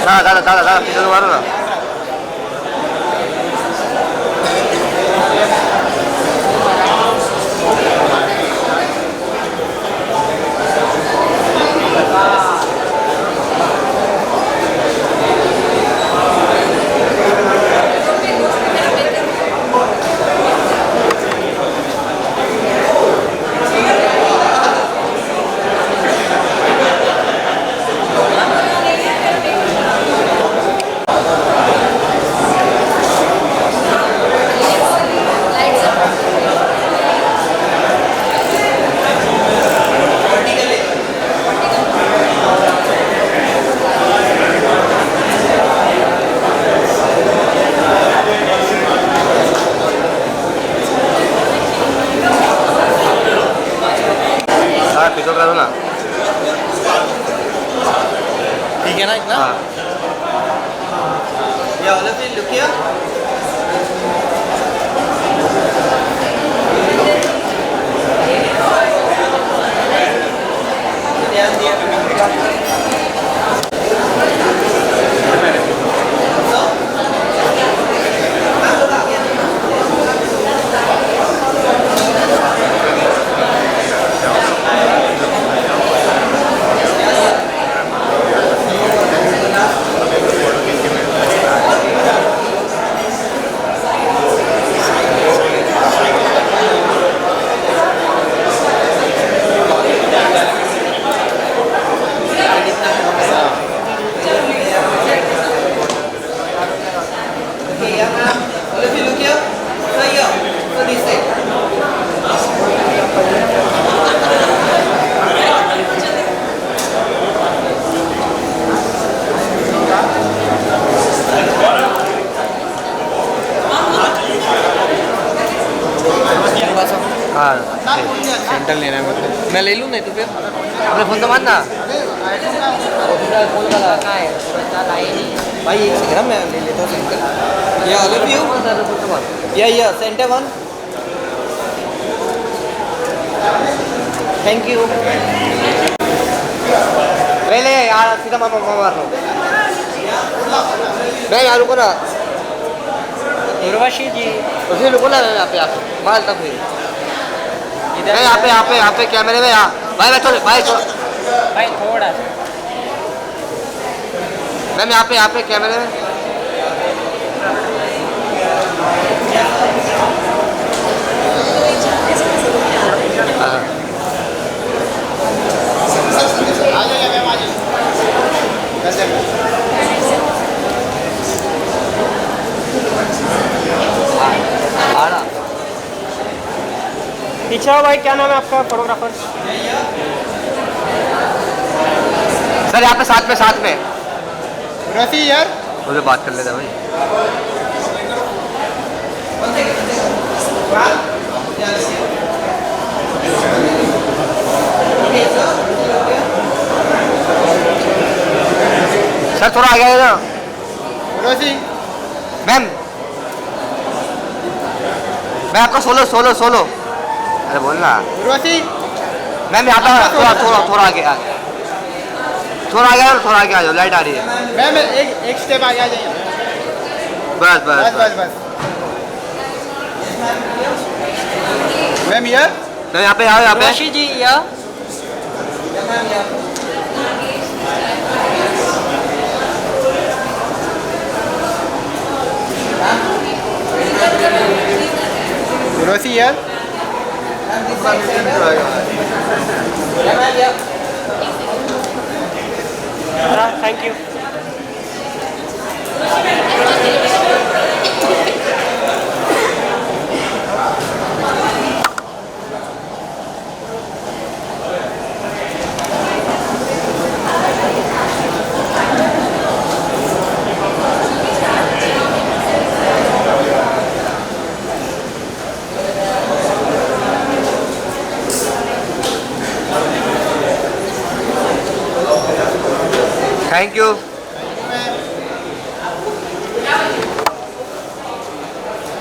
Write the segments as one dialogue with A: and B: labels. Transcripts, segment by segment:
A: दादा पिक्चर मारो ना. पिक्चर करो ना.
B: ठीक है ना इतना. या वाला फिर लुक किया. ध्यान दिया. सेंटर लेना है मतलब. मैं ले लूँ नहीं तो फिर
A: अपने फोन तो मारना.
B: भाई एक सेकंड मैं ले लेता हूँ सेंटर. या ऑल ऑफ यू. या सेंटर वन. Thank you.
A: ले यार सीधा मार लो. नहीं यार रुको ना.
B: उर्वशी जी
A: उसे रुको ना. यहाँ पे आप मार तक फिर. यहाँ पे कैमरे में. यहाँ भाई थोड़ा
B: भाई थोड़ा
A: मैम यहाँ पे कैमरे में.
B: पीछे भाई. क्या नाम है आपका फोटोग्राफर.
A: सर यहाँ पे साथ में
B: रफी यार.
A: मुझे बात कर लेता भाई. सर थोड़ा आ गया ना.
B: रफी
A: मैम मैं आपका सोलो. अरे बोलना.
B: उर्वशी
A: मैम यहाँ पे थोड़ा आगे आ जाओ. लाइट आ रही है.
B: मैम एक स्टेप आगे आ जाइए.
A: बस.
B: मैम यार.
A: मैम यहाँ पे
B: उर्वशी जी या उर्वशी यार. Thank you.
A: Thank you.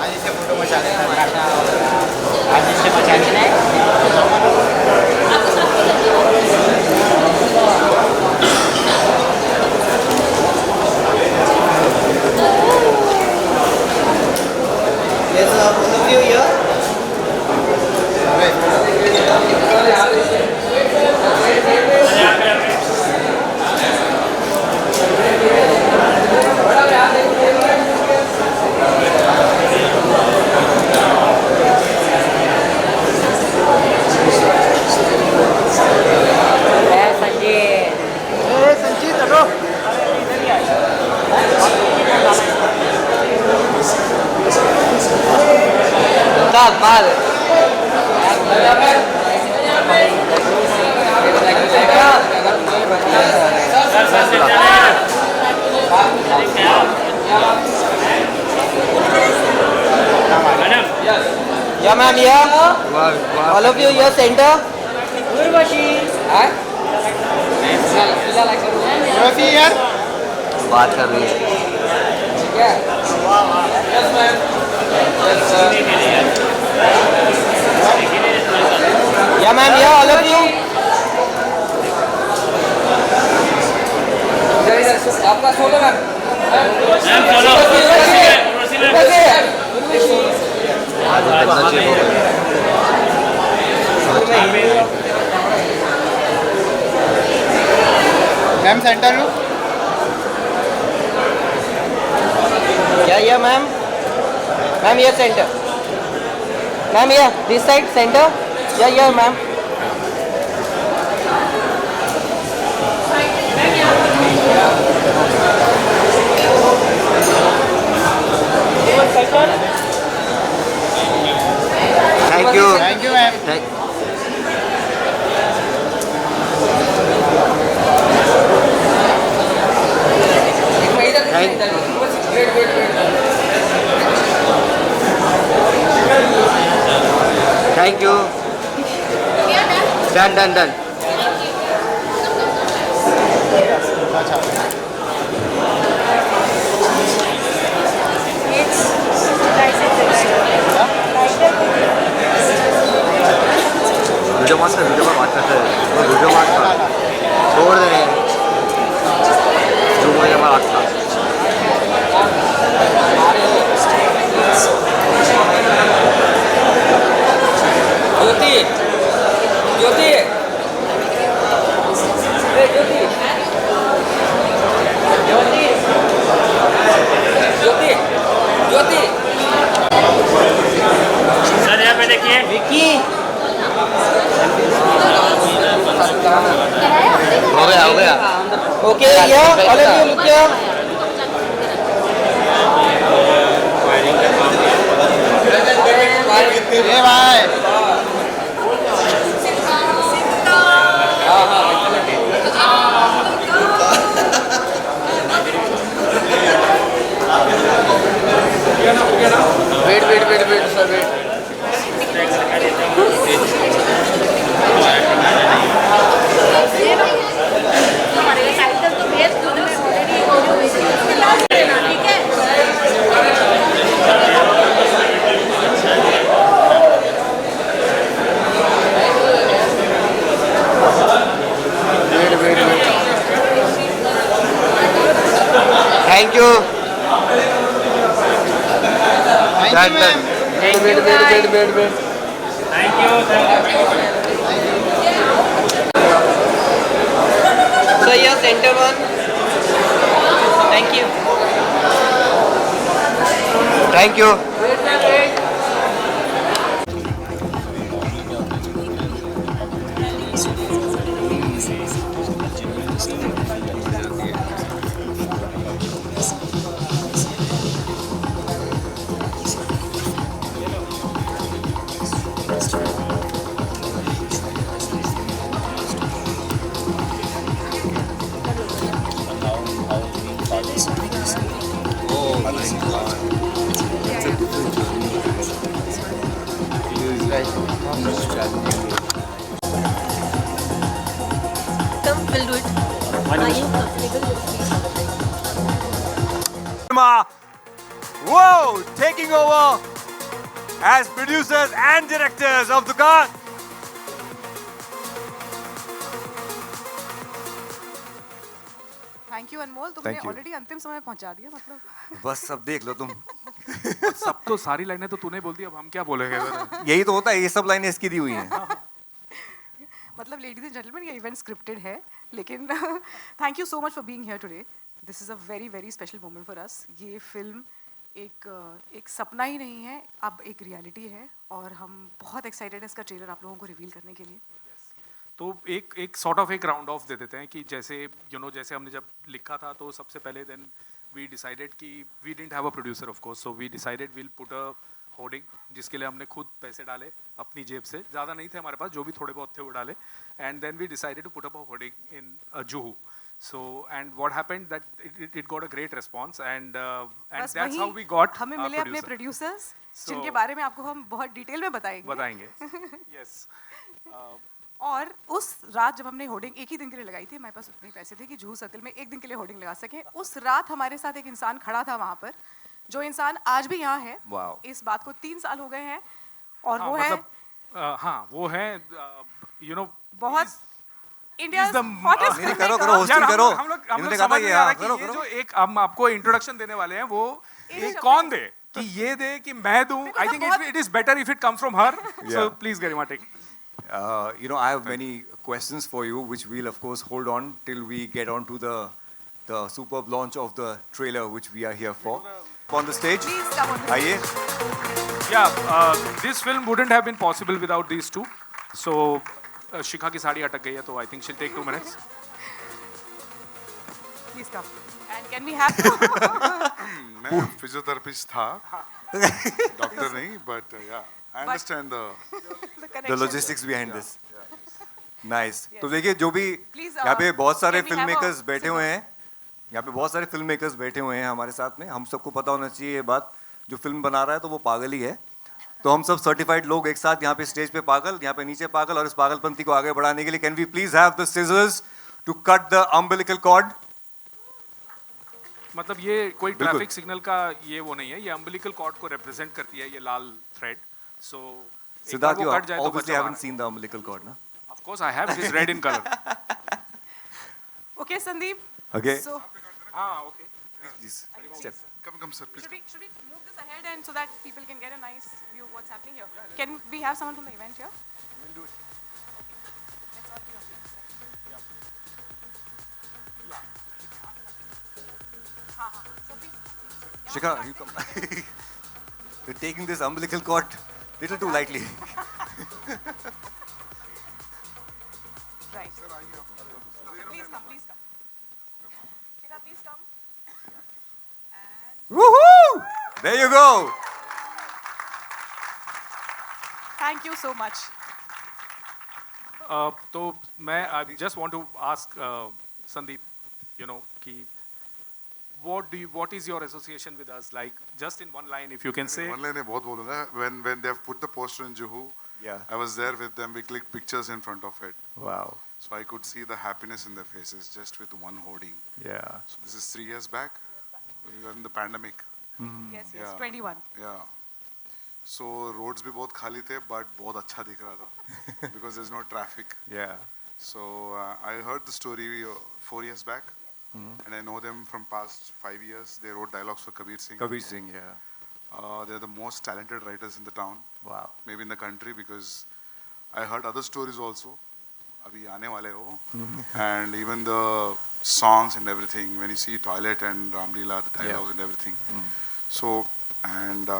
B: आज इससे फोटो मचा देना है.
A: मार
B: Yeah, ma'am, yeah. All of you, your center.
A: बात कर रही है
B: Yes, ma'am. Yes, sir. Yeah, ma'am, yeah, all of you. आपका solo ma'am
C: ma'am centre look
B: yeah ma'am here center ma'am yeah this side center yeah ma'am
A: thank you
C: ma'am
A: thank you done done done video marks का video पर बात करते हैं वो video marks का छोड़ दे जो मुझे हमारा आता
B: ज्योति ज्योति ज्योति ज्योति ज्योति ज्योति
D: सर यहाँ पे देखिए
B: विकी
A: हो गया
B: ओके या ऑल ऑफ यू लुक या
C: ए भाई
B: wait sir wait
A: thank you
C: thank you ma'am
B: wait
D: thank you
B: So yeah, center one. Thank you.
A: Thank you
E: Come, we'll do it. Are you comfortable with
F: Whoa! Taking over as producers and directors of Dukaan.
G: Thank you Anmol तुमने
F: Thank you.
G: Already अंतिम समय पहुंचा दिया मतलब
F: बस अब देख लो तुम
H: सब तो सारी लाइनें तो तूने बोल दी अब हम क्या बोलेंगे
F: यही तो होता है ये सब लाइनें इसकी दी हुई हैं
G: मतलब लेडीज एंड जेंटलमैन ये इवेंट स्क्रिप्टेड है लेकिन thank you so much for being here today this is a very very special moment for us ये फिल्म एक सपना ही नहीं है अब एक रियलिटी है और हम बहुत एक्साइटेड हैं इसका ट्रेलर आप लोगों को रिवील करने के लिए
H: तो एक सॉर्ट ऑफ एक राउंड ऑफ दे देते हैं कि जैसे जैसे हमने जब लिखा था तो सबसे पहले देन वी डिसाइडेड कि we didn't have a producer of course so we decided will put a hoarding जिसके लिए हमने खुद पैसे डाले अपनी जेब से, ज़्यादा नहीं थे हमारे पास, जो भी थोड़े बहुत थे वो डाले, and then we decided to put up a hoarding in Juhu. So and what happened that it got a great response and
G: बस
H: that's
G: वही
H: how we got
G: हमें
H: our
G: मिले अपने
H: producer.
G: प्रोड्यूसर्स
H: So-
G: जिनके बारे में आपको हम बहुत डिटेल में बताएंगे.
H: Yes.
G: और उस रात जब हमने होर्डिंग एक ही दिन के लिए लगाई थी, हमारे पास उतने पैसे थे कि जुहू सर्कल में एक दिन के लिए होर्डिंग लगा सकें. उस रात हमारे साथ एक इंसान खड़ा था वहाँ पर, जो इंसान आज भी यहाँ है.
A: Wow.
G: इस बात को 3 साल हो गए हैं और वो है
H: हाँ वो है you know
G: बहुत इंडिया
H: he's the-
A: मेरी करो होस्टिंग
H: यार,
A: करो.
H: हम लोग
A: इन्होंने कहा
H: समझ
A: था
H: नहीं
A: ये
H: आ रहा
A: हाँ,
H: कि
A: करो
H: ये
A: करो.
H: जो एक हम आपको इंट्रोडक्शन देने वाले हैं वो
G: ये
H: ये
G: शब्द
H: कौन
G: है।
H: दे कि ये दे कि मैं दूं.
G: Because
H: आई
G: हम
H: थिंक
G: बहुत-
H: it is better if it comes from her. So
A: Yeah.
H: Please Garima take.
A: You know, I have many questions for you, which we'll of course hold on till we get on to the superb launch of the trailer, which we are here for. On the stage,
G: Please come on the
A: आइए.
H: Yeah, this film wouldn't have been possible without these two. So शिखा की साड़ी अटक गई है तो I think she'll take 2 minutes.
G: Please come. And can we have
I: मैं physiotherapist था, doctor नहीं, but या I understand the
G: the
A: The
G: connection?
A: logistics behind this. Nice. तो देखिए जो भी
G: Please,
A: यहाँ पे बहुत सारे
G: can we
A: film
G: have a-
A: makers बैठे हुए हैं, यहाँ पे बहुत सारे फिल्म मेकर्स बैठे हुए हैं हमारे साथ में. हम सबको पता होना चाहिए ये बात, जो फिल्म बना रहा है तो वो पागल ही है. तो हम सब सर्टिफाइड लोग एक साथ यहाँ पे स्टेज पे पागल, यहाँ पे नीचे पागल, और इस पागलपंथी को आगे बढ़ाने के लिए can we please have the scissors to cut the umbilical cord.
H: मतलब ये कोई
A: बिल्कुल.
H: ट्रैफिक सिग्नल का ये वो नहीं है, ये अम्बिलिकल कॉर्ड को रिप्रेजेंट करती है ये लाल thread. So
A: Siddharth, you
H: cut जाए तो
A: obviously haven't seen the umbilical cord, ना?
H: Of course I have. It is red in color.
G: Okay, Sandeep.
A: Okay.
G: So
H: हाँ okay.
A: Please, step.
I: Come sir please.
G: should we move this ahead and so that people can get a nice view of what's happening here? Can we have someone from the event here? We'll do it. Okay. Let's all be on this side. हाँ हाँ. So please.
A: Shikha, you come. You're taking this umbilical cord little too lightly.
G: Right. Please come. Please come. Shikha, please come. And
A: Woohoo! There you go.
G: thank you so much.
H: तो मैं I just want to ask Sandeep, you know कि what is your association with us, like just in one line if you can say.
I: One line में बहुत बोलूंगा. When they have put the poster in Juhu,
A: Yeah.
I: I was there with them. We clicked pictures in front of it,
A: Wow.
I: so I could see the happiness in their faces just with one hoarding.
A: Yeah.
I: So this is 3 years back. We were in the pandemic.
G: Yes, yes.
I: Yeah.
G: 21.
I: Yeah. So roads भी बहुत खाली थे, but बहुत अच्छा दिख रहा था because there's no traffic.
A: Yeah.
I: So I heard the story 4 years back, and I know them from past 5 years. They wrote dialogues for Kabir Singh.
A: Kabir Singh, yeah.
I: They're the most talented writers in the town,
A: Wow.
I: maybe in the country, because I heard other stories also. Abhi aane wale ho. And even the songs and everything. When you see Toilet and Ramlila, the dialogues and everything. So and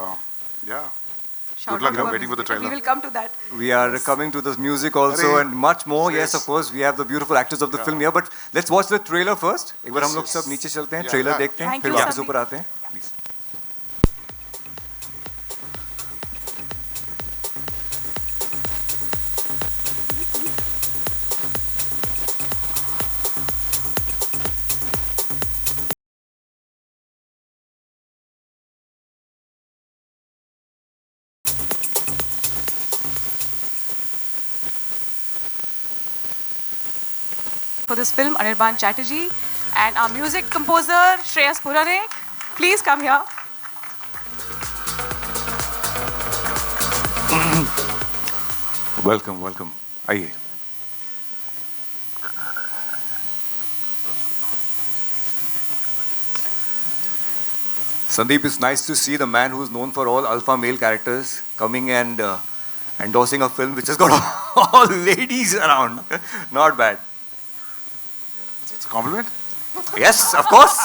I: yeah.
G: Shout
I: Good luck,
G: out to
I: I'm
G: our
I: waiting for the
G: music.
I: trailer.
G: We will come to that.
A: We are coming to the music also
I: Arey.
A: and much more. Yes,
I: Yes.
A: of course. We have the beautiful actors of the film here. But let's watch the trailer first. एक बार हम लोग सब नीचे चलते हैं,
I: Yeah,
A: trailer
I: yeah.
A: देखते हैं,
G: Thank
A: फिर
G: you,
A: वापस
G: Sandeep.
A: ऊपर आते हैं. Please.
G: For this film, Anirban Chatterjee and our music composer, Shreyas Puranik. Please come here.
A: Welcome, welcome. आइए. Sandeep, it's nice to see the man who's known for all alpha male characters coming and endorsing a film which has got all ladies around. Not bad.
I: It's a compliment.
A: Yes, of course.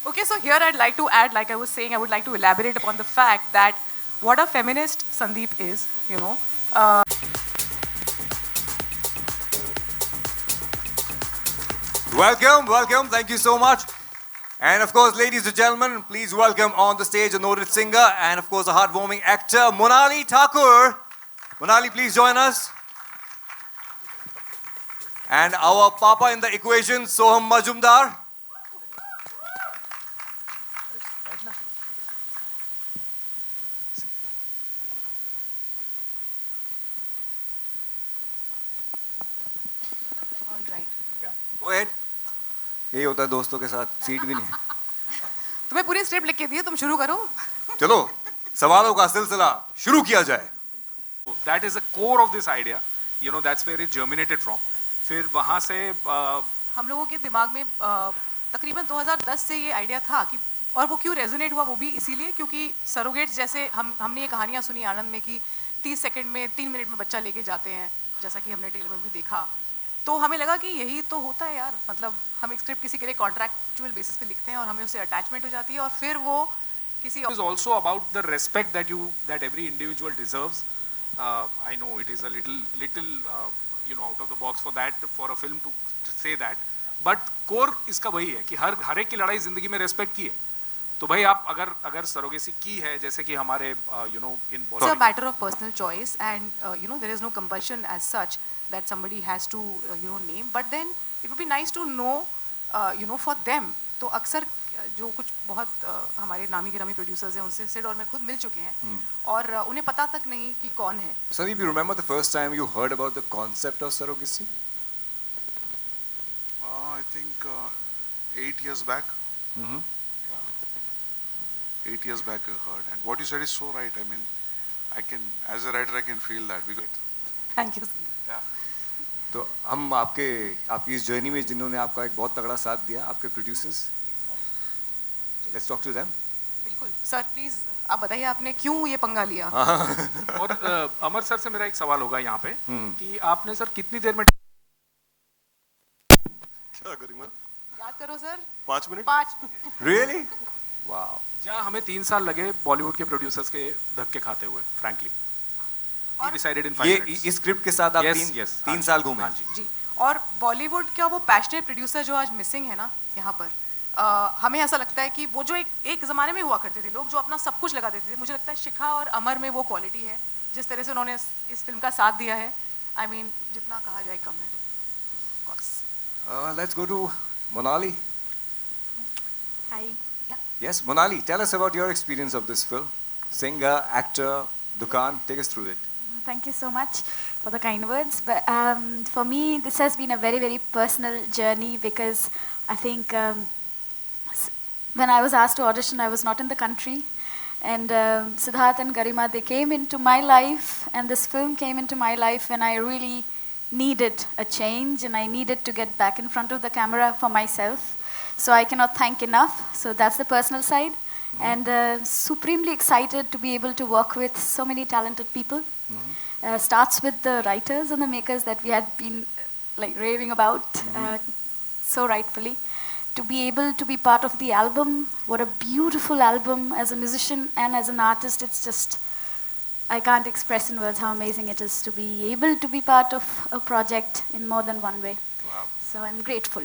G: Okay, so here I'd like to add, like I was saying, I would like to elaborate upon the fact that what a feminist Sandeep is, you know.
A: Welcome, welcome. Thank you so much. And of course, ladies and gentlemen, please welcome on the stage a noted singer and of course a heartwarming actor, Monali Thakur. Monali, please join us. And our papa in the equation, Soham Majumdar.
G: All right.
A: Go ahead. यही होता है दोस्तों के साथ, seat भी नहीं.
G: तुम्हें पूरी स्क्रिप्ट लिख के दी है, तुम शुरू करो.
A: चलो सवालों का सिलसिला शुरू किया जाए.
H: That is the core of this idea. You know, that's where it germinated from. फिर वहाँ से
G: हम लोगों के दिमाग में तकरीबन 2010 से ये आइडिया था कि, और वो क्यों रेजोनेट हुआ वो भी इसीलिए क्योंकि सरोगेट्स जैसे हमने ये कहानियाँ सुनी आनंद में कि 30 सेकंड में 3 मिनट में बच्चा लेके जाते हैं, जैसा कि हमने ट्रेलर में भी देखा. तो हमें लगा कि यही तो होता है यार, मतलब हम एक स्क्रिप्ट किसी के लिए कॉन्ट्रैक्चुअल बेसिस पे लिखते हैं और हमें उससे अटैचमेंट हो जाती है और फिर वो किसी
H: is also about the respect that every individual deserves. I know it is a little out of the box for a film to say that, but core इसका वही है कि हर एक की लड़ाई जिंदगी में रेस्पेक्ट की है. तो भाई आप अगर सरोगेसी की है जैसे कि हमारे in
G: it's a matter of personal choice and there is no compulsion as such that somebody has to name, but then it would be nice to know for them. तो अक्सर जो कुछ बहुत हमारे नामी गिरामी प्रोड्यूसर्स हैं उनसे सिड और मैं खुद मिल चुके हैं और उन्हें पता तक नहीं कि कौन है.
A: Sandeep, you remember the first time you heard about the concept of surrogacy?
I: I think 8 years back.
A: Mm-hmm.
I: Yeah. 8 years back I heard. And what you said is so right. I mean, as a writer, I can feel that. Because,
G: thank you.
I: yeah.
A: तो हम आपकी इस journey में जिन्होंने आपका एक बहुत तगड़ा साथ दिया, आपके producers, let's talk to them.
G: बिल्कुल सर, प्लीज आप बताइए आपने क्यों ये पंगा लिया.
H: और अमर सर से मेरा एक सवाल होगा यहाँ पे कि आपने सर कितनी देर में
F: क्या करूँगा?
G: याद करो sir.
F: 5 minute.
G: 5 minute.
A: Really? Wow.
H: जहाँ हमें 3 साल लगे बॉलीवुड के प्रोड्यूसर्स के धक्के खाते हुए, फ्रैंकली. He decided in 5
A: ये
H: minutes.
A: इस स्क्रिप्ट के साथ आप तीन साल घूमे.
H: हाँ जी.
G: जी. और बॉलीवुड का वो पैशनेट प्रोड्यूसर जो आज मिसिंग है ना यहाँ पर, हमें ऐसा लगता है कि वो जो एक ज़माने में हुआ करते थे लोग जो अपना सब कुछ लगा देते थे, मुझे लगता है शिखा और अमर में वो क्वालिटी है जिस तरह से उन्होंने इस फिल्म का साथ दिया है. आई मीन जितना कहा जाए कम है.
A: Let's go to Monali.
E: Hi.
A: Yes, Monali, tell us about your experience of this film. Singer, actor, Dukaan, take us through it.
E: Thank you so much for the kind words. But for me, this has been a very, very personal journey because I think when I was asked to audition, I was not in the country. And Siddharth and Garima, they came into my life, and this film came into my life when I really needed a change and I needed to get back in front of the camera for myself. So I cannot thank enough. So that's the personal side. And supremely excited to be able to work with so many talented people. Starts with the writers and the makers that we had been like raving about so rightfully. To be able to be part of the album, what a beautiful album. As a musician and as an artist, it's just, I can't express in words how amazing it is to be able to be part of a project in more than one way.
A: Wow.
E: So I'm grateful.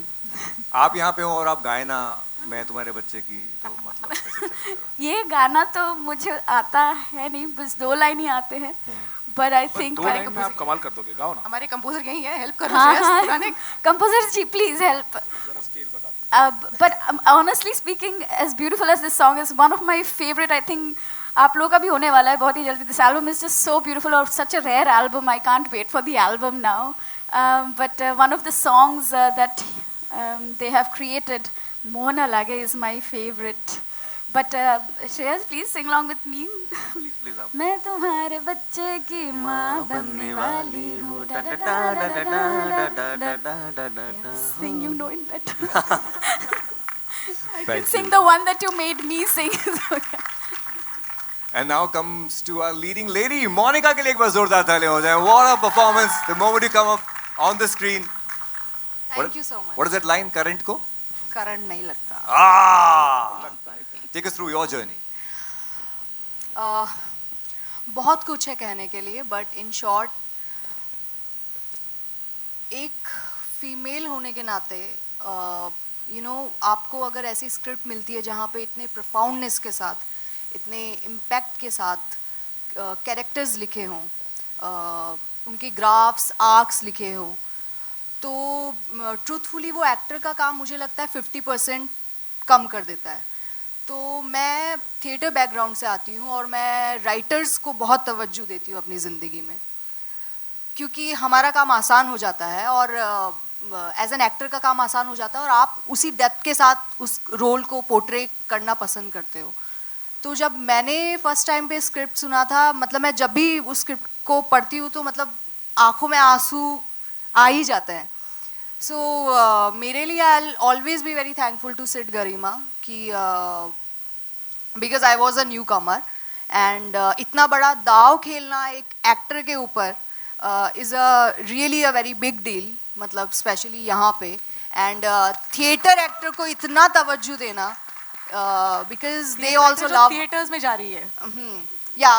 A: आप यहाँ पे हो और आप गाए ना, मैं तुम्हारे बच्चे की, तो मतलब कैसे चलेगा?
E: ये गाना तो मुझे आता है नहीं, बस 2 लाइन ही आते हैं. But I think
H: 2 लाइन में आप कमाल कर दोगे, गाओ ना.
G: हमारे कंपोजर यही है, हेल्प करो.
E: हाँ, composer ji please help. But honestly speaking, as beautiful as this song is, one of my favorite, I think आप लोगों का भी होने वाला है बहुत ही जल्दी. This album is just so beautiful, or such a rare album. I can't wait for the album now. But one of the songs that they have created, Mona Lage, is my favorite. But Shreyas, please sing along with me.
A: Please आप.
E: मैं तुम्हारे बच्चे की माँ बनने वाली हूँ. Sing, you know it better. I can sing the one that you made me sing.
A: And now comes to our leading lady, Monica के लिए एक बार जोरदार तालियां हो जाएं. What a performance! The moment you come up on the screen.
B: Thank you so much.
A: What is that line? Current को?
B: Current नहीं लगता.
A: Ah! Take us through your journey.
B: बहुत कुछ है कहने के लिए, बट इन शॉर्ट एक फीमेल होने के नाते
J: आपको अगर ऐसी स्क्रिप्ट मिलती है जहाँ पे इतने प्रोफाउंडनेस के साथ, इतने इम्पैक्ट के साथ कैरेक्टर्स लिखे हों, उनके ग्राफ्स आर्क्स लिखे हों, तो ट्रूथफुली वो एक्टर का काम मुझे लगता है 50% कम कर देता है. तो मैं थिएटर बैकग्राउंड से आती हूँ और मैं राइटर्स को बहुत तवज्जो देती हूँ अपनी ज़िंदगी में, क्योंकि हमारा काम आसान हो जाता है और एज एन एक्टर का काम आसान हो जाता है और आप उसी डेप्थ के साथ उस रोल को पोर्ट्रे करना पसंद करते हो. तो जब मैंने फर्स्ट टाइम पे स्क्रिप्ट सुना था, मतलब मैं जब भी उस स्क्रिप्ट को पढ़ती हूँ तो मतलब आंखों में आंसू आ ही जाते हैं. सो मेरे लिए I always be very thankful to Sid Garima कि because I was a newcomer and इतना बड़ा दाव खेलना एक एक्टर के ऊपर is a really a very big deal, मतलब स्पेशली यहाँ पे. एंड थिएटर एक्टर को इतना तवज्जो देना because they also love
G: theatres में जा रही है.
J: Yeah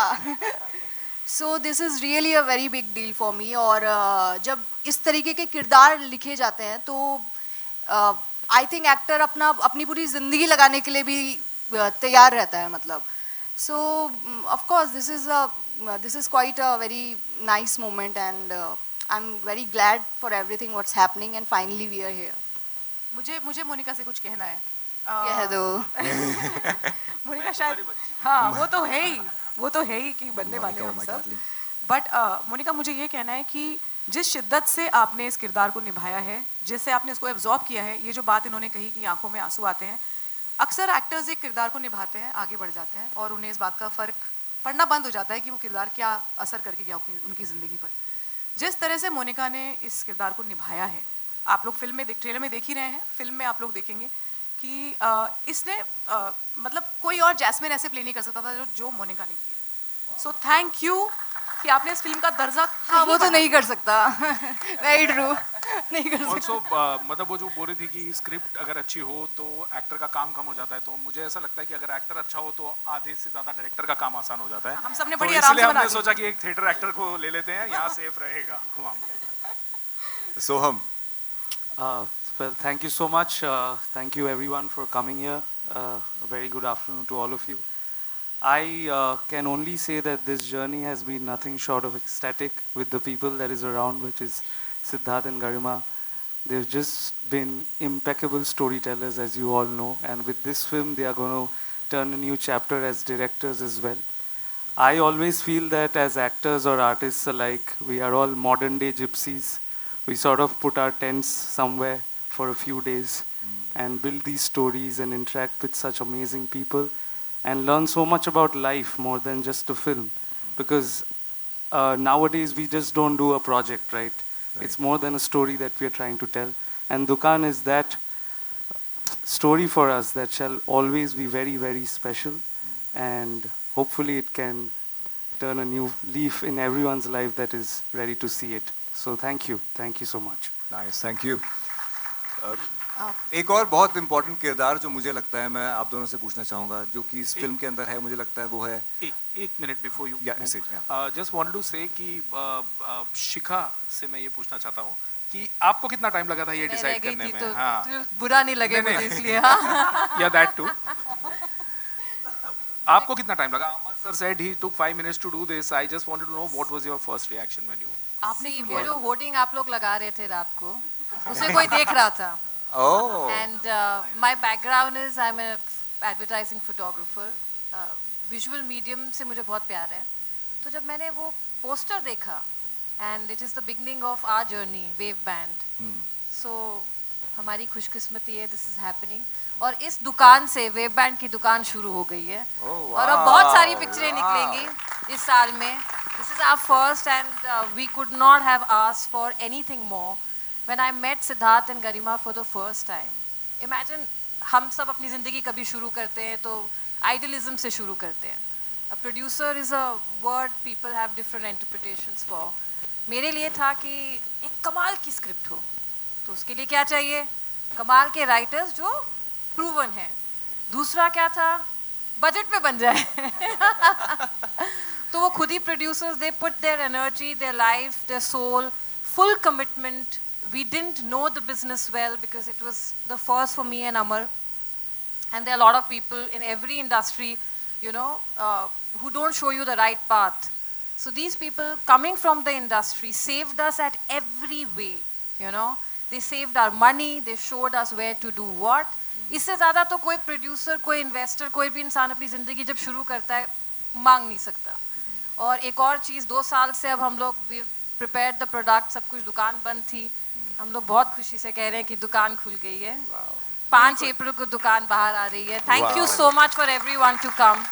J: so this is really a very big deal for me. और जब इस तरीके के किरदार लिखे जाते हैं तो आई थिंक एक्टर अपनी पूरी ज़िंदगी लगाने के लिए भी तैयार रहता है, मतलब. सो of course this is quite a very nice moment and I'm very glad for everything what's happening and finally we are here.
G: मुझे मोनिका से कुछ कहना है.
J: कह दो.
G: मोनिका शायद हाँ वो तो है ही कि बनने वाले हैं हम सब. बट मोनिका मुझे ये कहना है कि जिस शिद्दत से आपने इस किरदार को निभाया है, जिससे आपने इसको एब्जॉर्ब किया है, ये जो बात इन्होंने कही कि आंखों में आंसू आते हैं, अक्सर एक्टर्स एक किरदार को निभाते हैं, आगे बढ़ जाते हैं और उन्हें इस बात का फ़र्क पड़ना बंद हो जाता है कि वो किरदार क्या असर करके गया उनकी ज़िंदगी पर. जिस तरह से मोनिका ने इस किरदार को निभाया है, आप लोग फिल्म में ट्रेलर में देख ही रहे हैं, फिल्म में आप लोग देखेंगे कि इसने मतलब कोई और जैस्मिन ऐसे प्ले नहीं कर सकता था जो मोनिका ने किया. सो थैंक यू कि आपने इस फिल्म का दर्जा.
J: हाँ वो तो नहीं कर सकता. Very true. नहीं कर सकता.
H: ऑल्सो मतलब वो जो बोल रही थी कि स्क्रिप्ट अगर अच्छी हो तो एक्टर का काम कम हो जाता है, तो मुझे ऐसा लगता है कि अगर एक्टर अच्छा हो तो आधे से ज़्यादा डायरेक्टर का काम आसान हो जाता है.
G: हम सबने
H: तो
G: बड़ी आराम से
H: इसलिए
G: बना
H: हमने
G: दी.
H: सोचा कि एक थिएटर एक्टर को ले लेते हैं, यहाँ सेफ रहेगा.
A: सोहम.
K: Well, thank you so much. Thank you everyone for coming here. A very good afternoon to all of you. I can only say that this journey has been nothing short of ecstatic with the people that is around, which is Siddharth and Garima. They've just been impeccable storytellers, as you all know, and with this film they are going to turn a new chapter as directors as well. I always feel that as actors or artists alike, we are all modern day gypsies. We sort of put our tents somewhere for a few days and build these stories and interact with such amazing people and learn so much about life more than just a film. Because nowadays we just don't do a project, right? It's more than a story that we are trying to tell. And Dukaan is that story for us that shall always be very, very special. And hopefully it can turn a new leaf in everyone's life that is ready to see it. So thank you. Thank you so much.
A: Nice, thank you. एक और बहुत important किरदार जो मुझे लगता है मैं आप दोनों से पूछना चाहूँगा, जो कि इस फिल्म के अंदर है, मुझे लगता है वो है.
H: एक minute before you
A: Yeah.
H: Just wanted to say कि शिखा से मैं ये पूछना चाहता हूँ कि आपको कितना टाइम लगा था ये डिसाइड करने में.
J: तो
H: हाँ,
J: बुरा नहीं लगे मुझे इसलिए.
H: या दैट टू. आपको कितना टाइम लगा? अमर sir said he took 5 minutes to do this. I just wanted to know what was your first reaction when you.
J: आपने वो जो होर्डिंग आप लोग लगा रहे थे रात को, उसे कोई देख रहा था.
A: Oh.
J: And my background is I'm a advertising photographer. Visual medium से मुझे बहुत प्यार है. तो जब मैंने वो पोस्टर देखा, and it is the beginning of our journey, Wave Band. So हमारी खुशकिस्मती है, this is happening. और इस दुकान से वेव बैंड की दुकान शुरू हो गई है. और अब बहुत सारी पिक्चरें निकलेंगी इस साल में. This is our first and we could not have asked for anything more. When I met Siddharth and Garima for the first time, imagine हम सब अपनी ज़िंदगी कभी शुरू करते हैं तो idealism से शुरू करते हैं. A producer is a word people have different interpretations for. मेरे लिए था कि एक कमाल की स्क्रिप्ट हो, तो उसके लिए क्या चाहिए? कमाल के राइटर्स जो प्रूवन है. दूसरा क्या था? बजट में बन जाए. तो वो खुद ही producers, they put their energy, their life, their soul, full commitment
L: we didn't know the business well because it was the first for me and Amar. And there are a lot of people in every industry, you know, who don't show you the right path. So these people coming from the industry saved us at every way, you know. They saved our money, they showed us where to do what. इससे ज़्यादा तो कोई producer, कोई investor, कोई भी इंसान अपनी ज़िंदगी जब शुरू करता है मांग नहीं सकता. और एक और चीज़, 2 साल से अब हम लोग वी प्रिपेयर्ड द प्रोडक्ट, सब कुछ, दुकान बंद थी, हम लोग बहुत खुशी से कह रहे हैं कि दुकान खुल गई है. 5 अप्रैल को दुकान बाहर आ रही है. Thank you so much for everyone to come.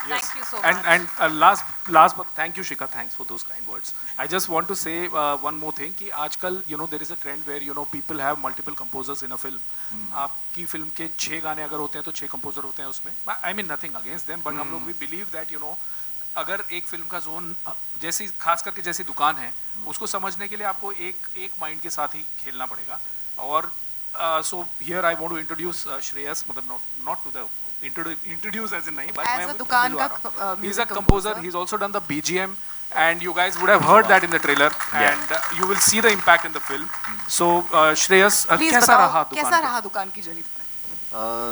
H: Yes.
L: Thank you so much.
H: And last but thank you Shikha, thanks for those kind words. I just want to say one more thing कि आजकल you know there is a trend where you know people have multiple composers in a film. आपकी film के 6 गाने अगर होते हैं तो 6 composer होते हैं उसमें. I mean nothing against them, but हम लोग we believe that you know अगर एक फिल्म का जोन जैसी, खास करके जैसी दुकान है, उसको समझने के लिए आपको एक माइंड के साथ ही खेलना पड़ेगा. और so here I want to introduce Shreyas, मतलब not to the introduce as in nahi, but
G: as a Dukaan ka
H: he's a composer. He's also done the BGM, and you guys would have heard that in the trailer, and you will see the impact in the film. So Shreyas, कैसा रहा
G: दुकान की journey?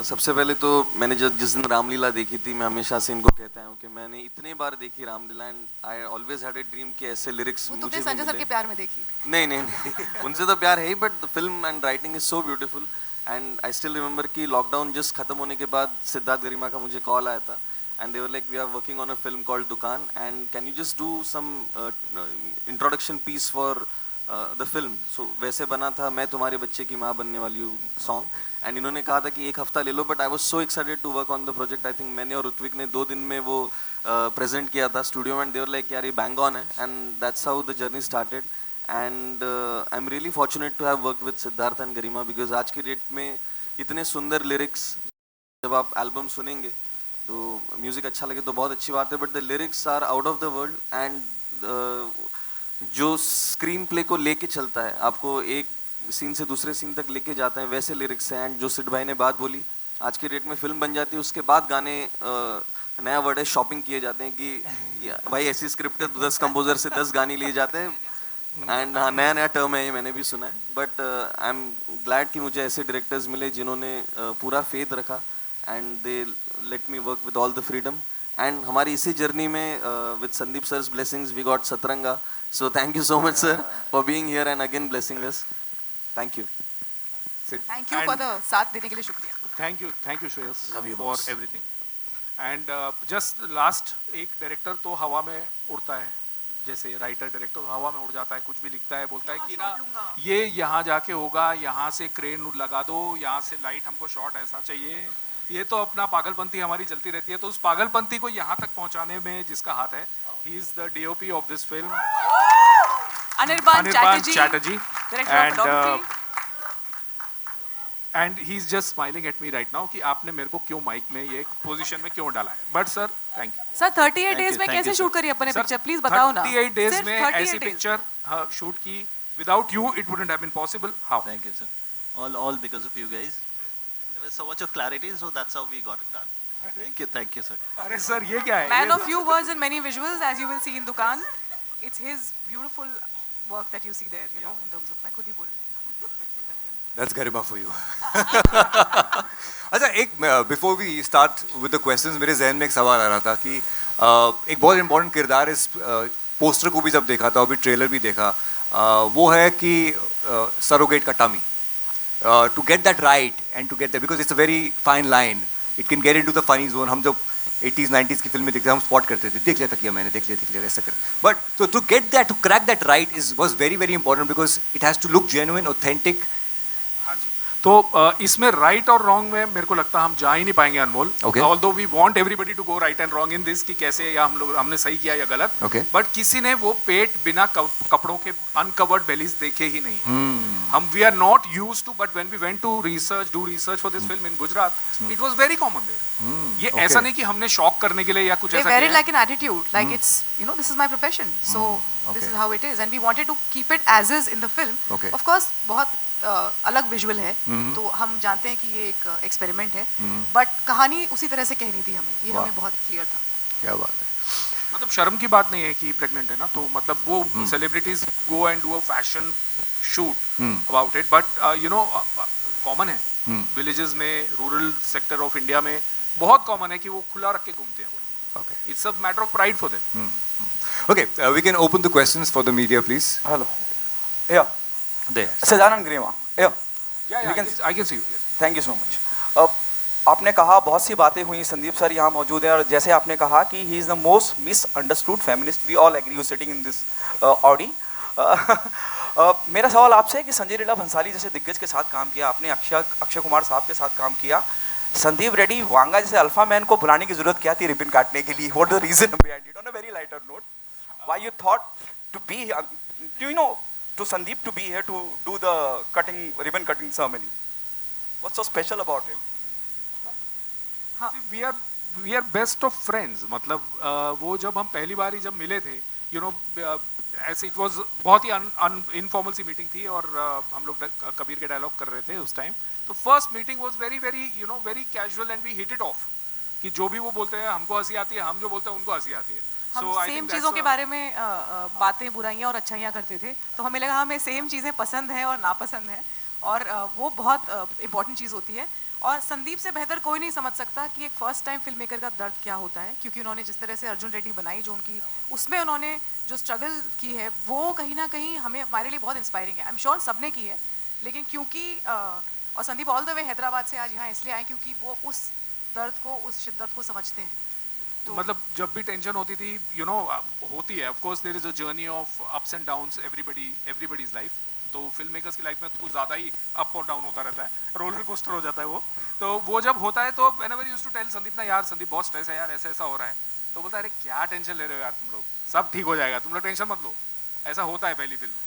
M: सबसे पहले तो मैंने जिस दिन रामलीला देखी थी, मैं हमेशा से इनको कहता हूँ कि मैंने इतने बार देखी Ramlila, and I always had a dream कि ऐसे लिरिक्स मुझे भी
G: संजय सर के प्यार में देखी?
M: नहीं उनसे तो प्यार है ही, but the film and writing is so beautiful. And I still remember कि लॉकडाउन जस्ट खत्म होने के बाद सिद्धार्थ गरिमा का मुझे कॉल आया था, and they were like we are working on a film called Dukaan, and can you just do some introduction piece for the film. So वैसे बना था मैं तुम्हारे बच्चे की माँ बनने वाली हूँ सॉन्ग, एंड इन्होंने कहा था कि 1 हफ्ता ले लो, but I was so excited to work on the project. I think मैंने और ऋत्विक ने 2 दिन में वो प्रेजेंट किया था स्टूडियो में, एंड दे वर लाइक यार ये बैंग ऑन है, and that's how the journey started. And I am really fortunate to have work with Siddharth and Garima, because आज की डेट में इतने सुंदर लिरिक्स, जब आप एल्बम सुनेंगे तो म्यूज़िक अच्छा लगे तो बहुत अच्छी बात है, but the lyrics are out of the world. And जो स्क्रीन प्ले को लेके चलता है, आपको एक सीन से दूसरे सीन तक लेके जाते हैं, वैसे लिरिक्स हैं. एंड जो सिड भाई ने बात बोली, आज की डेट में फिल्म बन जाती है, उसके बाद गाने, नया वर्ड है शॉपिंग किए जाते हैं कि भाई ऐसी स्क्रिप्ट है तो 10 कंपोजर से 10 गाने लिए जाते हैं. एंड हाँ, नया टर्म है ये, मैंने भी सुना है, बट आई एम ग्लैड कि मुझे ऐसे डायरेक्टर्स मिले जिन्होंने पूरा फेथ रखा, and they let me work with all the freedom. And हमारी इसी जर्नी में with Sandeep sir's blessings we got Satranga. So thank you so much sir for being here and again blessing us. Thank you.
G: Thank you for the साथ देने के लिए शुक्रिया.
H: Thank you Shreyas for everything. And just last, एक director तो हवा में उड़ता है, जैसे राइटर डायरेक्टर हवा में उड़ जाता है, कुछ भी लिखता है, बोलता है कि ना ये यहाँ जाके होगा, यहाँ से क्रेन लगा दो, यहाँ से लाइट हमको शॉट ऐसा चाहिए. ये तो अपना पागलपंती हमारी चलती रहती है. तो उस पागलपंती को यहाँ तक पहुँचाने में जिसका हाथ है, he is the DOP of this film,
G: Anirban Chatterjee,
H: and he's just smiling at me right now कि आपने मेरे को क्यों माइक में ये पोजीशन में क्यों डाला है. But sir thank you
G: sir. 38 days में कैसे शूट करी अपने पिक्चर, प्लीज बताओ ना.
H: 38 डेज में ऐसी पिक्चर शूट की, without you it wouldn't have been possible. How?
N: Thank you sir. All because of you guys. There was so much of clarity, so that's how we got it done. Thank you sir.
H: अरे sir ये क्या है?
G: Man of few words and many visuals, as you will see in Dukaan. It's his beautiful work that you see there, you know, in terms of, मैं खुद ही बोल रही हूँ.
A: That's Garima for you. अच्छा, एक before we start with the questions, मेरे जहन में एक सवाल आ रहा था कि एक बहुत इंपॉर्टेंट किरदार इस पोस्टर को भी जब देखा था, अभी ट्रेलर भी देखा, वो है कि सरोगेट का tummy. To get that right and to get that, because it's a very fine line. It can get into the funny zone. हम जब 80s 90s की फिल्में देखते थे, हम स्पॉट करते थे, देख लिया था किया मैंने, देख लिया ऐसा कर. But so to get that, to crack that right was very important, because it has to look genuine, authentic.
H: हाँ जी. तो इसमें राइट और रॉन्ग में मेरे को लगता है हम जा ही नहीं पाएंगे Anmol. Although we want everybody to go right and wrong in this कि कैसे या हमने सही किया या गलत. बट किसी ने वो पेट बिना कपड़ों के अनकवर्ड बेलीज देखे ही नहीं. हम we are not used to, but when we went to do research for this film in Gujarat, it was very common there. ये ऐसा नहीं कि हमने शॉक करने के लिए या कुछ ऐसा.
G: They wear it like an attitude, like it's, you know, this is my profession, so this is how it is, and we wanted to keep it as is in the film. Of course बहुत अलग visual है, तो हम जानते हैं कि ये एक एक्सपेरिमेंट है, बट कहानी उसी तरह से कहनी थी हमें, ये हमें बहुत क्लियर था.
A: क्या बात है.
H: मतलब शर्म की बात नहीं है कि प्रेग्नेंट है ना, तो मतलब वो celebrities go and do a fashion shoot about it, but you know common है विलेजेस में, रूरल सेक्टर ऑफ इंडिया में बहुत कॉमन है कि वो खुला रख के घूमते हैं वो लोग.
F: Okay.
H: It's a matter of pride for them.
F: Okay, we can open the questions for the media, please.
O: Hello. Yeah.
F: There.
O: सजानंद Garima. Yeah.
H: Yeah, I can see you. Yeah.
O: Thank you so much. आपने कहा बहुत सी बातें हुई, Sandeep sir यहाँ मौजूद हैं, और जैसे आपने कहा कि he is the most misunderstood feminist, we all agree, you sitting in this audi. मेरा सवाल आपसे है कि संजय लीला भंसाली जैसे दिग्गज के साथ काम किया आपने, अक्षय कुमार साहब के साथ काम किया, संदीप रेड्डी वांगा जैसे अल्फा मैन को बुलाने की जरूरत क्या थी रिबन काटने के लिए? What the reason behind it? On a very lighter note, why you thought to be, do you know, to Sandeep to be here to do the ribbon cutting ceremony? What's so special about him?
H: See, we are best of friends. मतलब वो जब हम पहली बार ही जब मिले थे, you know, ऐसे it was बहुत ही informal सी मीटिंग थी, और हम लोग कबीर के डायलॉग कर रहे थे उस टाइम. तो first meeting was very you know, very casual and we hit it off. कि जो भी वो बोलते हैं हमको हंसी आती है, हम जो बोलते हैं उनको हंसी आती है.
G: हम सेम चीज़ों के बारे में बातें, बुराइयां और अच्छाइयां करते थे, तो हमें लगा हमें सेम चीज़ें पसंद हैं और नापसंद हैं, और वो बहुत इम्पॉर्टेंट चीज़ होती है. और संदीप से बेहतर कोई नहीं समझ सकता कि एक फर्स्ट टाइम फिल्म मेकर का दर्द क्या होता है, क्योंकि उन्होंने जिस तरह से अर्जुन रेड्डी बनाई, जो उनकी उसमें उन्होंने जो स्ट्रगल की है, वो कहीं ना कहीं हमें, हमारे लिए बहुत इंस्पायरिंग है. आई एम श्योर सबने की है, लेकिन क्योंकि और Sandeep all the way Hyderabad से आज यहाँ इसलिए आए क्योंकि वो उस दर्द को, उस शिद्दत को समझते हैं.
H: तो मतलब जब भी टेंशन होती थी, you know, होती है, of course there is a journey of ups and downs, everybody's life. तो फिल्म मेकर्स की लाइफ में कुछ ज़्यादा ही अप और डाउन होता रहता है, रोलर कोस्टर हो जाता है वो. तो वो जब होता है तो whenever you used to tell Sandeep ना, यार संदीप बहुत स्ट्रेस है यार, ऐसा ऐसा हो रहा है, तो बोलता है अरे क्या टेंशन ले रहे हो यार तुम लोग, सब ठीक हो जाएगा, तुम लोग टेंशन मत लो. ऐसा होता है पहली फिल्म में.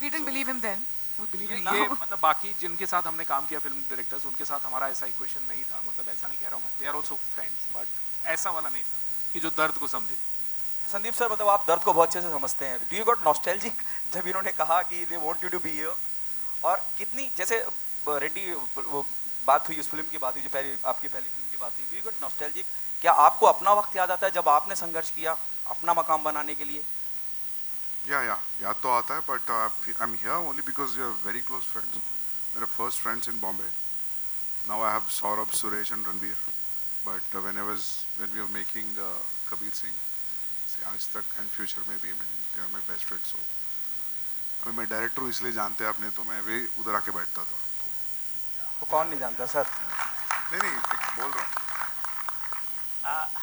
G: We didn't believe him then. We believe him
H: ये
G: now.
H: मतलब बाकी जिनके साथ हमने काम किया फिल्म डायरेक्टर्स, उनके साथ हमारा ऐसा इक्वेशन नहीं था. मतलब ऐसा नहीं कह रहा हूँ मैं, they are also friends, but ऐसा वाला नहीं था कि जो दर्द को समझे.
O: संदीप सर, मतलब आप दर्द को बहुत अच्छे से समझते हैं. डू यू गॉट नॉस्टैल्जिक जब इन्होंने कहा कि they want you to be here? और कितनी, जैसे रेड्डी वो बात हुई, उस फिल्म की बात हुई, जो आपकी पहली फिल्म की बात हुई, डू यू गॉट नॉस्टैल्जिक? क्या आपको अपना वक्त याद आता है जब आपने संघर्ष किया अपना मकाम बनाने के लिए?
I: या याद तो आता है, but I am here only because you are very close friends. मेरे first friends in Bombay. Now I have Saurabh, Suresh and Ranveer. But when we were making Kabir Singh, आज तक एंड फ्यूचर में भी they are my best friends. So अभी मैं director हूँ इसलिए जानते हैं आपने, तो मैं भी उधर आके बैठता था.
O: तो कौन नहीं जानता सर?
I: नहीं बोल रहा हूँ.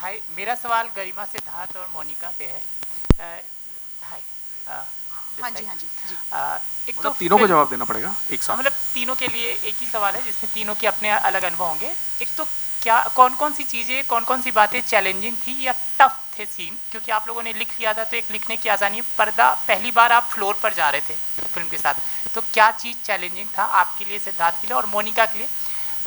P: हाय, मेरा सवाल गरिमा, सिद्धार्थ और मोनिका से है. हाय.
G: हाँ जी.
P: एक
H: मतलब तीनों को जवाब देना पड़ेगा एक साथ?
P: मतलब तीनों के लिए एक ही सवाल है जिसमें तीनों के अपने अलग अनुभव होंगे. एक तो क्या, कौन कौन सी चीज़ें, कौन कौन सी बातें चैलेंजिंग थी या टफ थे सीन? क्योंकि आप लोगों ने लिख लिया था तो एक लिखने की आसानी है, पर्दा पहली बार आप फ्लोर पर जा रहे थे फिल्म के साथ, तो क्या चीज़ चैलेंजिंग था आपके लिए, सिद्धार्थ के लिए और मोनिका के लिए?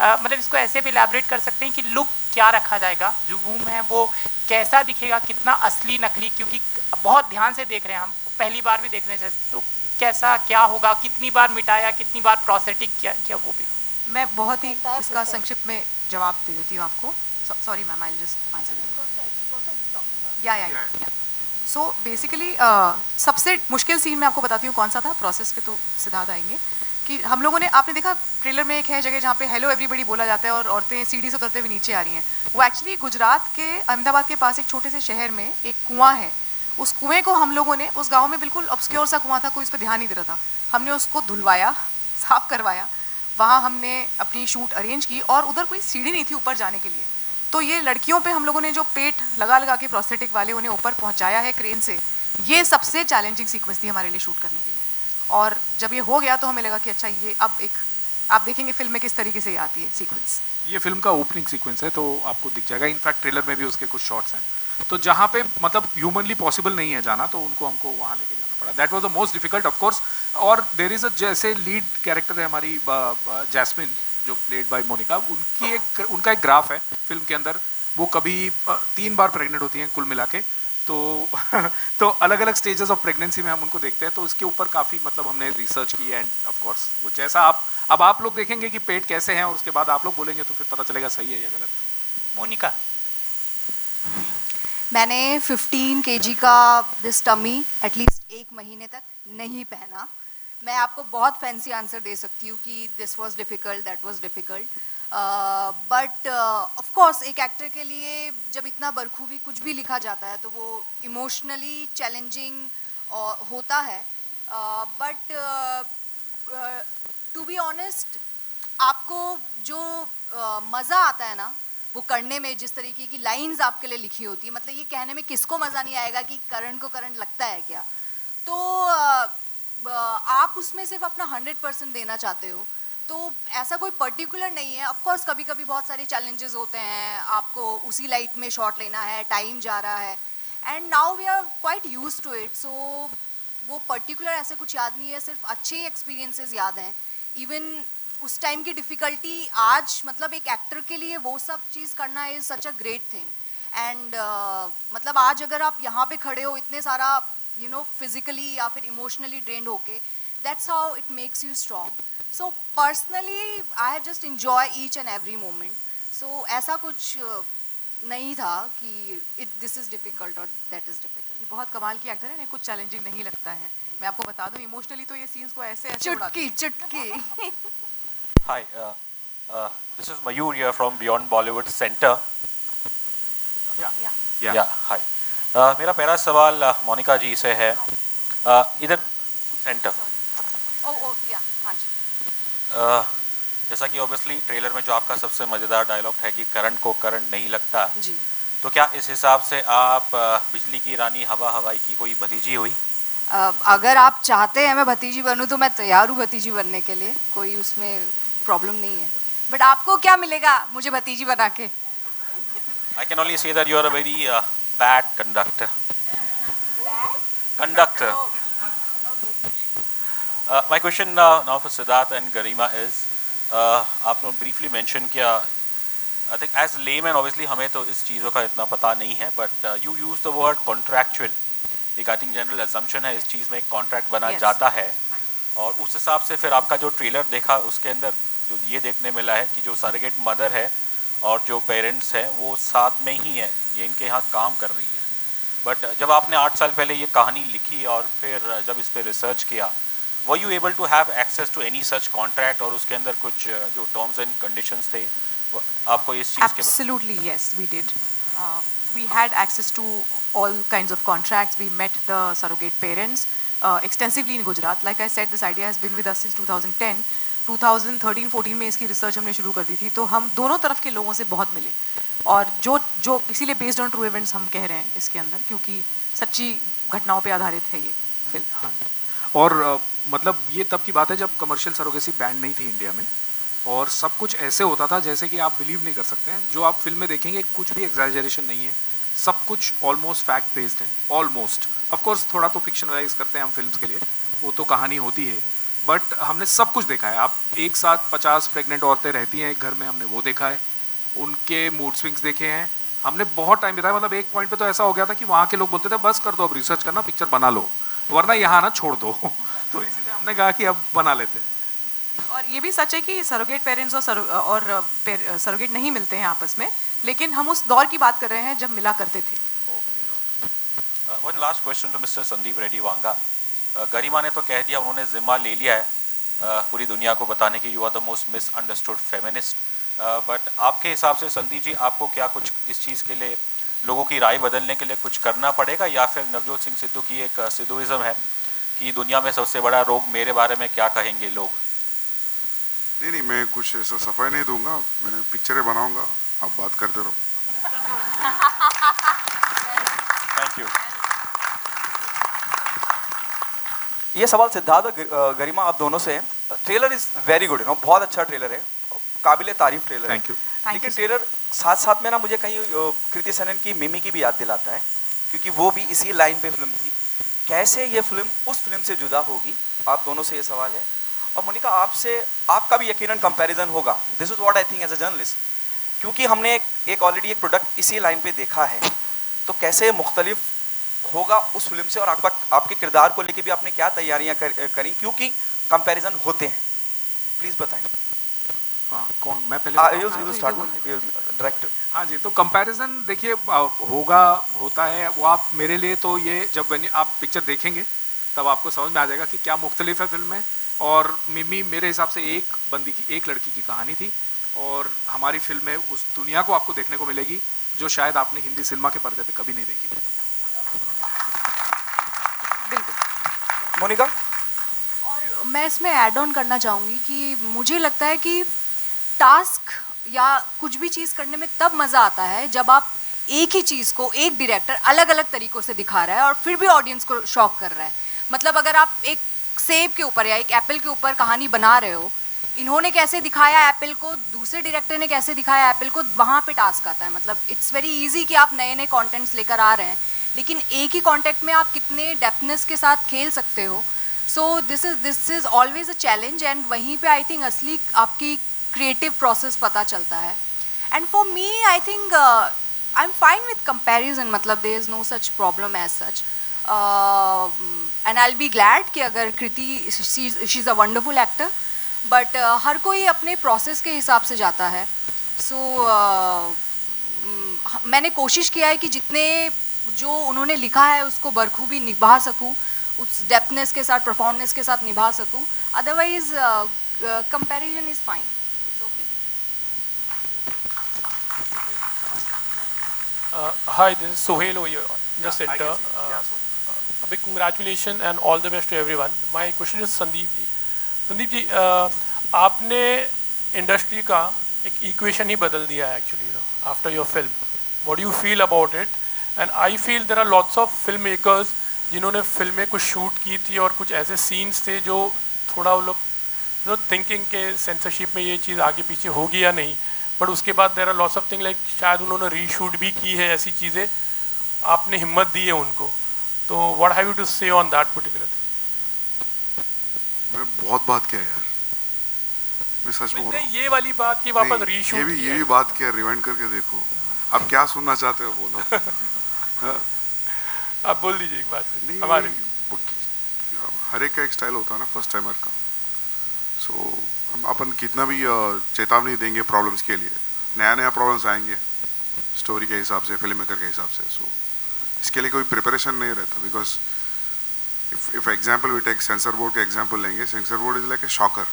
P: मतलब इसको ऐसे भी इलैबोरेट कर सकते हैं कि लुक क्या रखा जाएगा, जो वूम है वो कैसा दिखेगा, कितना असली नकली, क्योंकि बहुत ध्यान से देख रहे हैं हम, पहली बार भी देखने से, तो कैसा क्या होगा, कितनी बार मिटाया, कितनी बार प्रोस्थेटिक किया वो भी.
G: मैं बहुत ही इसका संक्षिप्त में जवाब दे देती हूँ आपको. Sorry ma'am, I will just answer. Yeah. So basically सबसे मुश्किल सीन मैं आपको बताती हूँ कौन सा था. प्रोसेस पे तो सिद्धार्थ आएंगे. कि हम लोगों ने, आपने देखा ट्रेलर में एक है जगह जहाँ पे हेलो एवरीबॉडी बोला जाता है और औरतें सीढ़ी से उतरते हुए नीचे आ रही हैं. वो एक्चुअली गुजरात के अहमदाबाद के पास एक छोटे से शहर में एक कुआं है. उस कुएं को हम लोगों ने, उस गांव में बिल्कुल ऑब्सक्योर सा कुआं था, कोई उस पर ध्यान नहीं दे रहा था, हमने उसको धुलवाया, साफ करवाया, वहाँ हमने अपनी शूट अरेंज की, और उधर कोई सीढ़ी नहीं थी ऊपर जाने के लिए. तो ये लड़कियों पे हम लोगों ने जो पेट लगा के प्रोस्थेटिक वाले उन्हें ऊपर पहुँचाया है क्रेन से, ये सबसे चैलेंजिंग सीक्वेंस थी हमारे लिए शूट करने के लिए. और जब ये हो गया तो हमें लगा कि अच्छा, ये अब एक, आप देखेंगे फिल्म में किस तरीके से ये आती है सीक्वेंस.
H: ये फिल्म का ओपनिंग सीक्वेंस है, तो आपको दिख जाएगा. इनफैक्ट ट्रेलर में भी उसके कुछ शॉट्स हैं, तो जहाँ पे मतलब ह्यूमनली पॉसिबल नहीं है जाना, तो उनको हमको वहाँ लेके जाना पड़ा. That was the most difficult of course. और देयर इज अ, जैसे लीड कैरेक्टर है हमारी जैस्मिन, जो प्लेड बाय मोनिका, उनका एक ग्राफ है फिल्म के अंदर. वो कभी 3 बार प्रेग्नेंट होती हैं कुल मिला के, तो अलग अलग स्टेजेस ऑफ प्रेगनेंसी में हम उनको देखते हैं. तो इसके ऊपर काफ़ी मतलब हमने रिसर्च की. एंड ऑफ कोर्स वो जैसा अब आप लोग देखेंगे कि पेट कैसे हैं, और उसके बाद आप लोग बोलेंगे तो फिर पता चलेगा सही है या गलत.
P: मोनिका.
J: मैंने 15 kg का दिस टमी एटलीस्ट 1 महीने तक नहीं पहना. मैं आपको बहुत फैंसी आंसर दे सकती हूँ कि this was difficult, that was difficult, but of course एक एक्टर के लिए जब इतना बखूबी कुछ भी लिखा जाता है तो वो इमोशनली चैलेंजिंग होता है. बट टू बी ऑनेस्ट, आपको जो मज़ा आता है ना वो करने में, जिस तरीके की लाइंस आपके लिए लिखी होती है, मतलब ये कहने में किसको मज़ा नहीं आएगा कि करण को करंट लगता है क्या, तो आप उसमें सिर्फ अपना 100% देना चाहते हो. तो ऐसा कोई पर्टिकुलर नहीं है. ऑफ कोर्स कभी कभी बहुत सारे चैलेंजेस होते हैं, आपको उसी लाइट में शॉट लेना है, टाइम जा रहा है, and now we are quite used to it. So वो पर्टिकुलर ऐसे कुछ याद नहीं है, सिर्फ अच्छे एक्सपीरियंसेस याद हैं. इवन उस टाइम की डिफ़िकल्टी आज, मतलब एक एक्टर के लिए वो सब चीज़ करना is such a great thing. And मतलब आज अगर आप यहाँ पे खड़े हो इतने सारा फिजिकली या फिर इमोशनली ड्रेन्ड होके, that's how it makes you strong. So personally I have just enjoy each and every moment. So ऐसा कुछ नहीं था कि दिस इज़ डिफ़िकल्ट और दैट इज़ डिफ़िकल्ट.
G: ये बहुत कमाल की एक्टर है, इन्हें कुछ चैलेंजिंग नहीं लगता है. मैं आपको बता दूं, इमोशनली तो ये सीन्स को ऐसे ऐसे उड़ाते हैं.
J: चुटकी.
Q: Hi, this is Mayur here from Beyond Bollywood Center. Yeah. Hi. मेरा पहला सवाल मोनिका जी से है. इधर सेंटर.
J: हाँ जी.
Q: जैसा कि ऑब्वियसली ट्रेलर में जो आपका सबसे मज़ेदार डायलॉग है कि करंट को करंट नहीं लगता
J: जी,
Q: तो क्या इस हिसाब से आप बिजली की रानी हवा हवाई की कोई भतीजी हुई?
J: अगर आप चाहते हैं मैं भतीजी बनूं तो मैं तैयार हूँ भतीजी बनने के लिए, कोई उसमें प्रॉब्लम नहीं है. बट आपको क्या मिलेगा मुझे भतीजी बना के?
Q: I can only say that you are a very bad conductor. Conductor. My question now for Siddharth and Garima is, आपने briefly mention किया, I think as layman obviously हमें तो इस चीज़ों का इतना पता नहीं है, but you use the word contractual. एक आई थिंक जनरल assumption है इस चीज़ में एक कॉन्ट्रैक्ट बना जाता है, और उस हिसाब से फिर आपका जो ट्रेलर देखा उसके अंदर जो ये देखने मिला है कि जो सरोगेट मदर है और जो पेरेंट्स हैं वो साथ में ही है, ये इनके यहाँ काम कर रही है. बट जब आपने 8 साल पहले ये कहानी लिखी और फिर जब इस पर रिसर्च किया, were you able to have access to any such contract, और उसके अंदर कुछ जो टर्म्स एंड कंडीशंस थे आपको इस चीज़ के?
G: Absolutely, yes, we did. We had access to all kinds of contracts. We met the surrogate parents extensively in Gujarat. Like I said, this idea has been with us since 2010. 2013-14 में इसकी research हमने शुरू कर दी थी, तो हम दोनों तरफ के लोगों से बहुत मिले, और जो इसीलिए बेस्ड ऑन ट्रू इवेंट्स हम कह रहे हैं इसके अंदर, क्योंकि सच्ची घटनाओं पे आधारित है ये फिल्म.
H: और मतलब ये तब की बात है जब कमर्शियल सरोगेसी बैन नहीं थी इंडिया में, और सब कुछ ऐसे होता था जैसे कि आप बिलीव नहीं कर सकते हैं. जो आप फिल्म में देखेंगे कुछ भी एग्जैजरेशन नहीं है, सब कुछ ऑलमोस्ट फैक्ट बेस्ड है. ऑलमोस्ट, ऑफ कोर्स थोड़ा तो फिक्शनलाइज करते हैं हम फिल्म्स के लिए, वो तो कहानी होती है, बट हमने सब कुछ देखा है. आप एक साथ 50 प्रेग्नेंट औरतें रहती हैं एक घर में, हमने वो देखा है. उनके मूड स्विंग्स देखे हैं हमने, बहुत टाइम बिताया. मतलब एक पॉइंट पे तो ऐसा हो गया था कि वहाँ के लोग बोलते थे बस कर दो, अब रिसर्च करना, पिक्चर बना लो, वरना यहाँ ना छोड़ दो. तो इसलिए हमने कहा कि अब बना लेते हैं.
G: और ये भी सच है कि सरोगेट पेरेंट्स और सरोगेट नहीं मिलते हैं आपस में, लेकिन हम उस दौर की बात कर रहे हैं जब मिला करते थे.
Q: One last question to Mr. Sandeep Reddy Vanga. गरिमा ने तो कह दिया, उन्होंने जिम्मा ले लिया है पूरी दुनिया को बताने की you are the most misunderstood feminist. But आपके हिसाब से संदीप जी, आपको क्या कुछ इस चीज़ के लिए लोगों की राय बदलने के लिए कुछ करना पड़ेगा, या फिर नवजोत सिंह सिद्धू की एक सिद्धूइज्म है कि दुनिया में सबसे बड़ा रोग मेरे बारे में क्या कहेंगे लोग?
I: नहीं, मैं कुछ ऐसा सफाई नहीं दूंगा, मैं पिक्चरें बनाऊंगा, आप बात करते रहो.
Q: Thank you.
O: ये सवाल सिद्धार्थ और गरिमा आप दोनों से है. ट्रेलर इज़ वेरी गुड, बहुत अच्छा ट्रेलर है, काबिल तारीफ ट्रेलर है.
H: Thank you.
O: लेकिन ट्रेलर साथ साथ में ना मुझे कहीं कृति सेनन की मिमी की भी याद दिलाता है, क्योंकि वो भी इसी लाइन पे फिल्म थी. कैसे ये फिल्म उस फिल्म से जुदा होगी, आप दोनों से ये सवाल है. और मोनिका आपसे, आपका भी यकीनन कंपैरिजन होगा. This is what I think as a journalist, क्योंकि हमने एक ऑलरेडी एक प्रोडक्ट इसी लाइन पे देखा है, तो कैसे मुख्तलिफ होगा उस फिल्म से, और आपके किरदार को लेके भी आपने क्या तैयारियां करी, क्योंकि कंपैरिजन होते हैं. प्लीज़ बताएं.
H: हाँ कौन, मैं पहले
O: you start डायरेक्टर.
H: हाँ जी, तो कंपैरिजन देखिए होगा, होता है वो. आप मेरे लिए तो ये जब आप पिक्चर देखेंगे तब आपको समझ में आ जाएगा कि क्या मुख्तलिफ है फिल्म में. और मिमी मेरे हिसाब से एक बंदी की, एक लड़की की कहानी थी, और हमारी फिल्म में उस दुनिया को आपको देखने को मिलेगी जो शायद आपने हिंदी सिनेमा के पर्दे पे कभी नहीं देखी थी.
O: मोनिका.
J: और मैं इसमें ऐड ऑन करना चाहूँगी कि मुझे लगता है कि टास्क या कुछ भी चीज़ करने में तब मज़ा आता है जब आप एक ही चीज़ को एक डायरेक्टर अलग अलग तरीक़ों से दिखा रहा है और फिर भी ऑडियंस को शॉक कर रहा है. मतलब अगर आप एक सेब के ऊपर या एक एप्पल के ऊपर कहानी बना रहे हो, इन्होंने कैसे दिखाया एप्पल को, दूसरे डायरेक्टर ने कैसे दिखाया एप्पल को, वहाँ पे टास्क आता है. मतलब इट्स वेरी इजी कि आप नए नए कंटेंट्स लेकर आ रहे हैं, लेकिन एक ही कंटेंट में आप कितने डेप्थनेस के साथ खेल सकते हो. सो this is always a challenge, and वहीं पे आई थिंक असली आपकी क्रिएटिव प्रोसेस पता चलता है. And for me I think I am fine with comparison. मतलब there is no such problem as such. And I will be glad कि अगर Kriti, she is a wonderful actor, but हर कोई अपने प्रोसेस के हिसाब से जाता है. सो मैंने कोशिश किया है कि जितने जो उन्होंने लिखा है उसको बखूबी निभा सकूं, उस डेप्थनेस के साथ, परफॉर्मेंस के साथ निभा सकूं. Otherwise comparison is fine, it's okay.
R: Hi, this is Sohail over here, the center. A big congratulations and all the best to everyone. My question is Sandeep ji. Sandeep ji, आपने industry का एक equation ही बदल दिया है actually, after your film. What do you feel about it? And I feel there are lots of film makers जिन्होंने फिल्में कुछ शूट की थी और कुछ ऐसे सीन्स थे जो थोड़ा वो लोग थिंकिंग के सेंसरशिप में ये चीज़ आगे पीछे होगी या नहीं, बट उसके बाद there are lots of thing like शायद उन्होंने रीशूट भी की है, ऐसी चीज़ें आपने हिम्मत दी है उनको. तो व्हाट हैव यू टू से ऑन दैट पर्टिकुलर थिंग?
I: मैं बहुत बात किया यार, मैं सच बोल रहा हूँ.
R: ये वाली बात की वापस रीशूट,
I: ये भी बात किया, रिवाइंड करके देखो. अब क्या सुनना चाहते हो बोलो.
R: आप बोल दीजिए एक बात से. हमारे
I: हर एक का एक स्टाइल होता है ना फर्स्ट टाइमर का. सो अपन कितना भी चेतावनी देंगे प्रॉब्लम्स के लिए, नया नया प्रॉब्लम्स आएंगे स्टोरी के हिसाब से, फिल्म मेकर के हिसाब से. सो इसके लिए कोई प्रिपरेशन नहीं रहता. Because if example we take censor board का एग्जाम्पल लेंगे, censor board is like a shocker.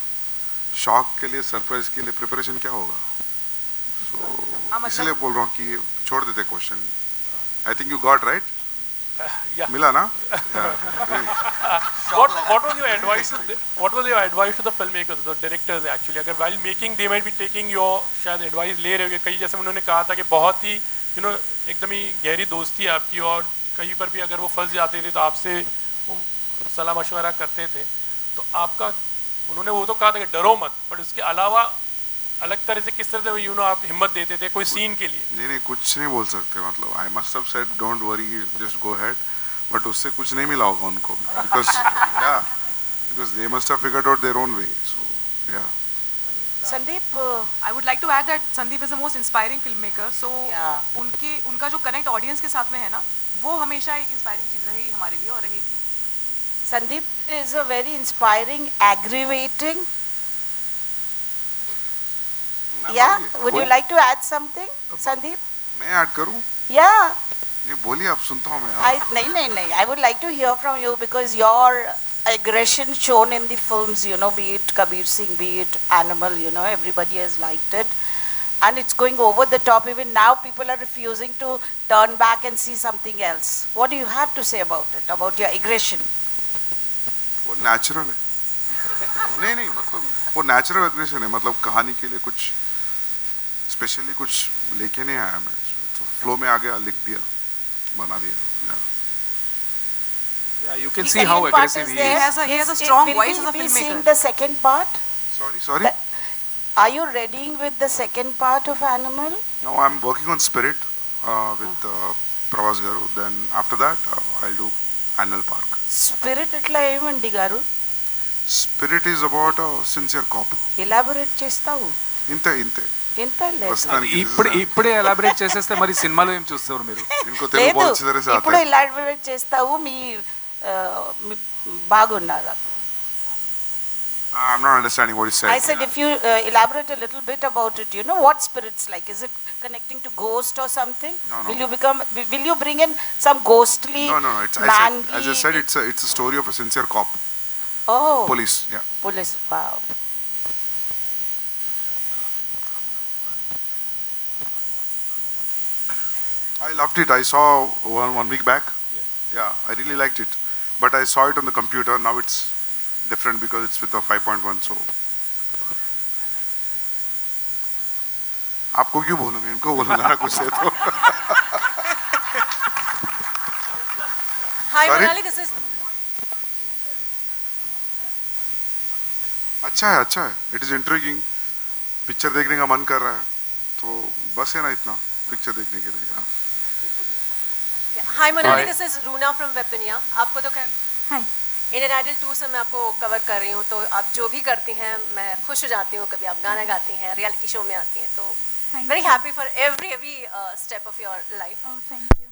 I: Shock के लिए, सरप्राइज के लिए प्रिपरेशन क्या होगा? सो इसलिए बोल रहा हूँ कि छोड़ देते question. I think you got right. मिला ना?
R: What was your advice? What was your advice to the filmmakers, the directors actually? अगर while making they might be taking your शायद advice ले रहे होंगे. कई जैसे उन्होंने कहा था कि बहुत ही एकदम ही गहरी दोस्ती है आपकी, और कहीं पर भी अगर वो फंस जाते थे तो आपसे वो सलाह मशवरा करते थे. तो आपका, उन्होंने वो तो कहा था कि डरो मत, पर उसके अलावा अलग तरह से किस तरह से आप हिम्मत देते थे कोई सीन के लिए?
I: नहीं कुछ नहीं बोल सकते. मतलब I must have said don't worry, just go head. But उससे कुछ नहीं मिला होगा उनको, because they must have figured out their own way. So yeah.
G: Sandeep, I would like to add that Sandeep is the most inspiring filmmaker. So उनका जो connect audience के साथ में है ना, वो हमेशा एक इंस्पायरिंग चीज रही हमारे लिए और रहेगी.
S: Sandeep is a very inspiring, aggravating. Yeah, would you like to add something, Sandeep?
I: मैं ऐड करूं?
S: Yeah.
I: ये बोलिए, आप सुनता हूँ मैं.
S: नहीं. I would like to hear from you because your aggression shown in the films, be it Kabir Singh, be it Animal, everybody has liked it. And it's going over the top. Even now people are refusing to turn back and see something else. What do you have to say about it, about your aggression?
I: वो natural है. नहीं मतलब वो natural aggression है. मतलब कहानी के लिए कुछ स्पेशली कुछ लेके नहीं आया मैं. तो फ्लो में आ गया, लिख दिया, बना दिया.
H: Yeah, you can see how aggressive he is.
G: He has a strong voice as a
S: Will we be
G: filmmaker.
S: seeing the second part?
I: Sorry.
S: Are you readying with the second part of Animal?
I: No, I'm working on Spirit with Pravas Garu. Then after that, I'll do Animal Park.
S: Spirit itla emandi garu?
I: Spirit is about a sincere cop.
S: Elaborate chestavu?
I: Inte.
H: ఇప్పుడే elaborate చేసేస్తే మరి సినిమాలో ఏం చూస్తారు మీరు?
I: इनको तेलुगु बहुत अच्छी तरह से आता है.
S: ఇప్పుడు ఎలాబరేట్ చేస్తావు, మీ బాగున్నారా?
I: I'm not understanding what you said.
S: I said if you elaborate a little bit about it, you know, what spirit's like? Is it connecting to ghost or something?
I: No.
S: Will you bring in some ghostly,
I: No. It's,
S: manly?
I: as I said, it's a story of a sincere cop.
S: Oh.
I: Police, yeah.
S: Police, wow.
I: I loved it. I saw one week back. Yeah, I really liked it. But I saw it on the computer. Now it's different because it's with a 5.1. So आपको क्यों बोलूँगा? इनको बोलूँगा ना कुछ से तो.
T: Hi,
I: Sorry?
T: Manali, this is.
I: अच्छा है. It is intriguing. पिक्चर देखने का मन कर रहा है. तो बस है ना इतना पिक्चर देखने के लिए.
T: Hi, Manali, this is Runa from Web Dunia. आपको तो क्या?
E: Hi.
T: Indian Idol 2 से मैं आपको कवर कर रही हूँ, तो आप जो भी करती हैं मैं खुश हो जाती हूँ. कभी आप गाना गाती हैं, रियलिटी शो में आती हैं, तो very happy for every step of your life.
E: Oh, thank you.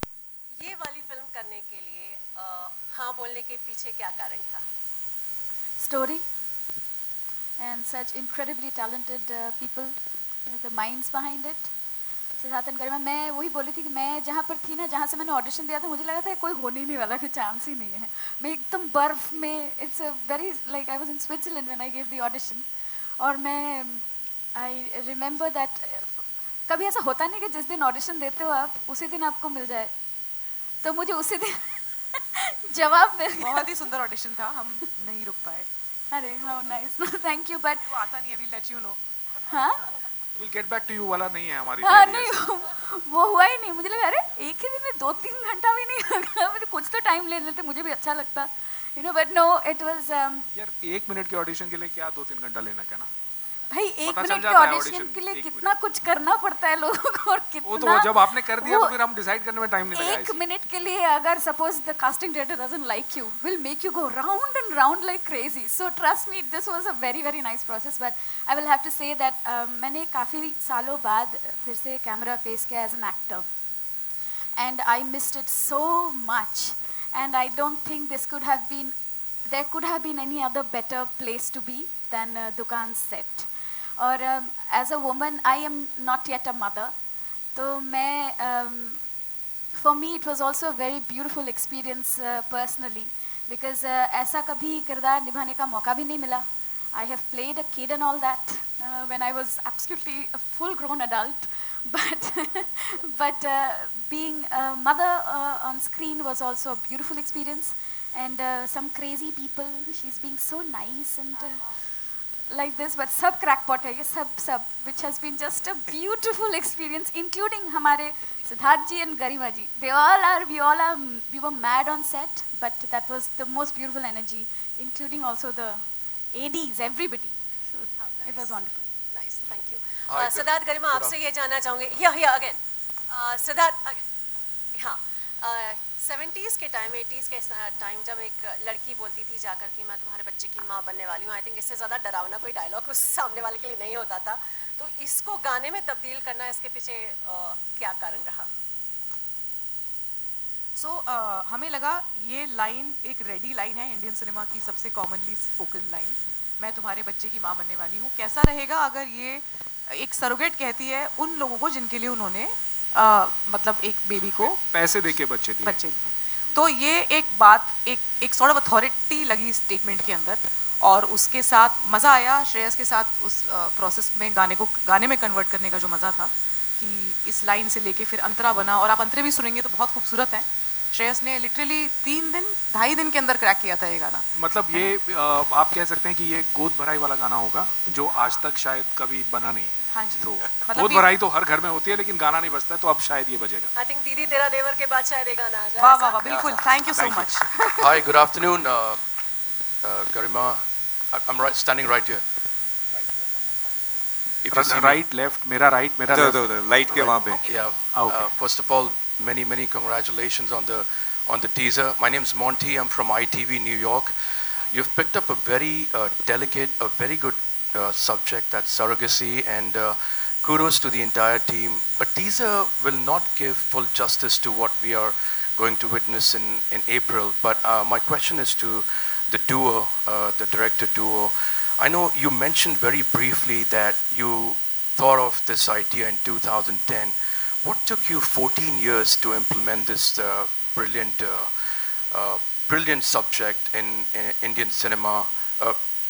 T: ये वाली फिल्म करने के लिए हाँ बोलने के पीछे क्या कारण था?
E: Story and such incredibly talented people, the minds behind it. Siddharth and Garima, मैं वही बोली थी कि मैं जहाँ पर थी ना, जहाँ से मैंने ऑडिशन दिया था, मुझे लगा था कोई होने ही नहीं वाला, कोई चांस ही नहीं है. मैं एकदम बर्फ में, it's a very like I was in Switzerland when I give the audition. और मैं आई रिमेंबर दैट कभी ऐसा होता नहीं कि जिस दिन ऑडिशन देते हो आप उसी दिन आपको मिल जाए. तो मुझे उसी दिन जवाब मिल गया.
G: बहुत ही सुंदर ऑडिशन था, हम नहीं रुक पाए.
E: अरे how nice, thank you. But
G: वो आता नहीं है, वी लेट यू नो.
E: हाँ,
H: We'll get back to you वाला नहीं है हमारी.
E: हाँ नहीं, वो हुआ ही नहीं. मुझे लगा अरे एक ही दिन में 2-3 घंटा भी नहीं लगा. मुझे कुछ तो टाइम ले लेते, मुझे भी अच्छा लगता, you know. But no, it was
H: यार 1 मिनट के ऑडिशन के लिए क्या 2-3 घंटा लेना क्या ना.
E: भाई 1
H: पता चल
E: मिनट के
H: जाता है
E: ऑडिशन
H: audition
E: के लिए
H: एक
E: कितना कुछ करना पड़ता है लोगों को. और
H: वो तो
E: कितना
H: जब आपने कर दिया तो फिर हम डिसाइड करने में टाइम नहीं लगा.
E: 1 मिनट के लिए अगर suppose the casting director doesn't like you, will make you go round and round like crazy. So trust me, this was a very very nice process. But I will have to say that मैंने काफ़ी सालों बाद फिर से camera face किया as an actor, and I missed it so much. And I don't think this could have been, there could have been any other better place to be than Dukaan set. और as a woman, I am not yet a mother. तो मैं for me it was also a very beautiful experience personally, because ऐसा कभी किरदार निभाने का मौका भी नहीं मिला. I have played a kid and all that when I was absolutely a full-grown adult, but being a mother on screen was also a beautiful experience. And some crazy people, she's being so nice and like this, but sab crackpot hai ye, sab, which has been just a beautiful experience, including hamare Siddharth ji and Garima ji. We were mad on set, but that was the most beautiful energy, including also the ADs, everybody. So it was wonderful.
T: Nice, thank you. Siddharth, Garima, आपसे ये जानना चाहूँगी. Here again. Siddharth again. हाँ. 70s के time, 80s के time, जब एक लड़की बोलती थी जाकर कि मैं तुम्हारे बच्चे की माँ बनने वाली हूँ, आई थिंक इससे ज़्यादा डरावना कोई डायलॉग उस सामने वाले के लिए नहीं होता था. तो इसको गाने में तब्दील करना, इसके पीछे क्या कारण रहा?
G: हमें लगा ये लाइन एक रेडी लाइन है इंडियन सिनेमा की, सबसे कॉमनली स्पोकन लाइन, मैं तुम्हारे बच्चे की माँ बनने वाली हूँ. कैसा रहेगा अगर ये एक सरोगेट कहती है उन लोगों को जिनके लिए उन्होंने मतलब एक बेबी को
H: पैसे देके बच्चे दिए.
G: तो ये एक बात, एक सॉर्ट ऑफ अथॉरिटी लगी स्टेटमेंट के अंदर. और उसके साथ मज़ा आया श्रेयस के साथ उस प्रोसेस में, गाने में कन्वर्ट करने का जो मज़ा था कि इस लाइन से लेके फिर अंतरा बना. और आप अंतरे भी सुनेंगे तो बहुत खूबसूरत है. श्रेयस ने लिटरली 2.5 दिन के अंदर क्रैक किया था ये गाना.
H: मतलब ये आप कह सकते हैं कि ये गोद भराई वाला गाना होगा जो आज तक शायद कभी बना नहीं है.
G: हाँ जी.
H: तो
G: मतलब
H: गोद भराई तो हर घर में होती है, लेकिन गाना नहीं बजता है, तो अब शायद ये बजेगा.
T: आई थिंक दीदी तेरा देवर के बाद शायद ये गाना आ जाए.
G: वाह वाह वाह, बिल्कुल. Thank you so much.
U: Hi, good afternoon, Garima. I'm standing right here.
H: Right, left, मेरा right, मेरा left.
A: लाइट के वहाँ पे.
U: Yeah. First of all, many congratulations on the teaser. My name is Monty. I'm from ITV New York. You've picked up a very delicate, a very good subject, that's surrogacy, and kudos to the entire team. A teaser will not give full justice to what we are going to witness in April, but my question is to the duo, the director duo. I know you mentioned very briefly that you thought of this idea in 2010. What took you 14 years to implement this brilliant, brilliant subject in Indian cinema?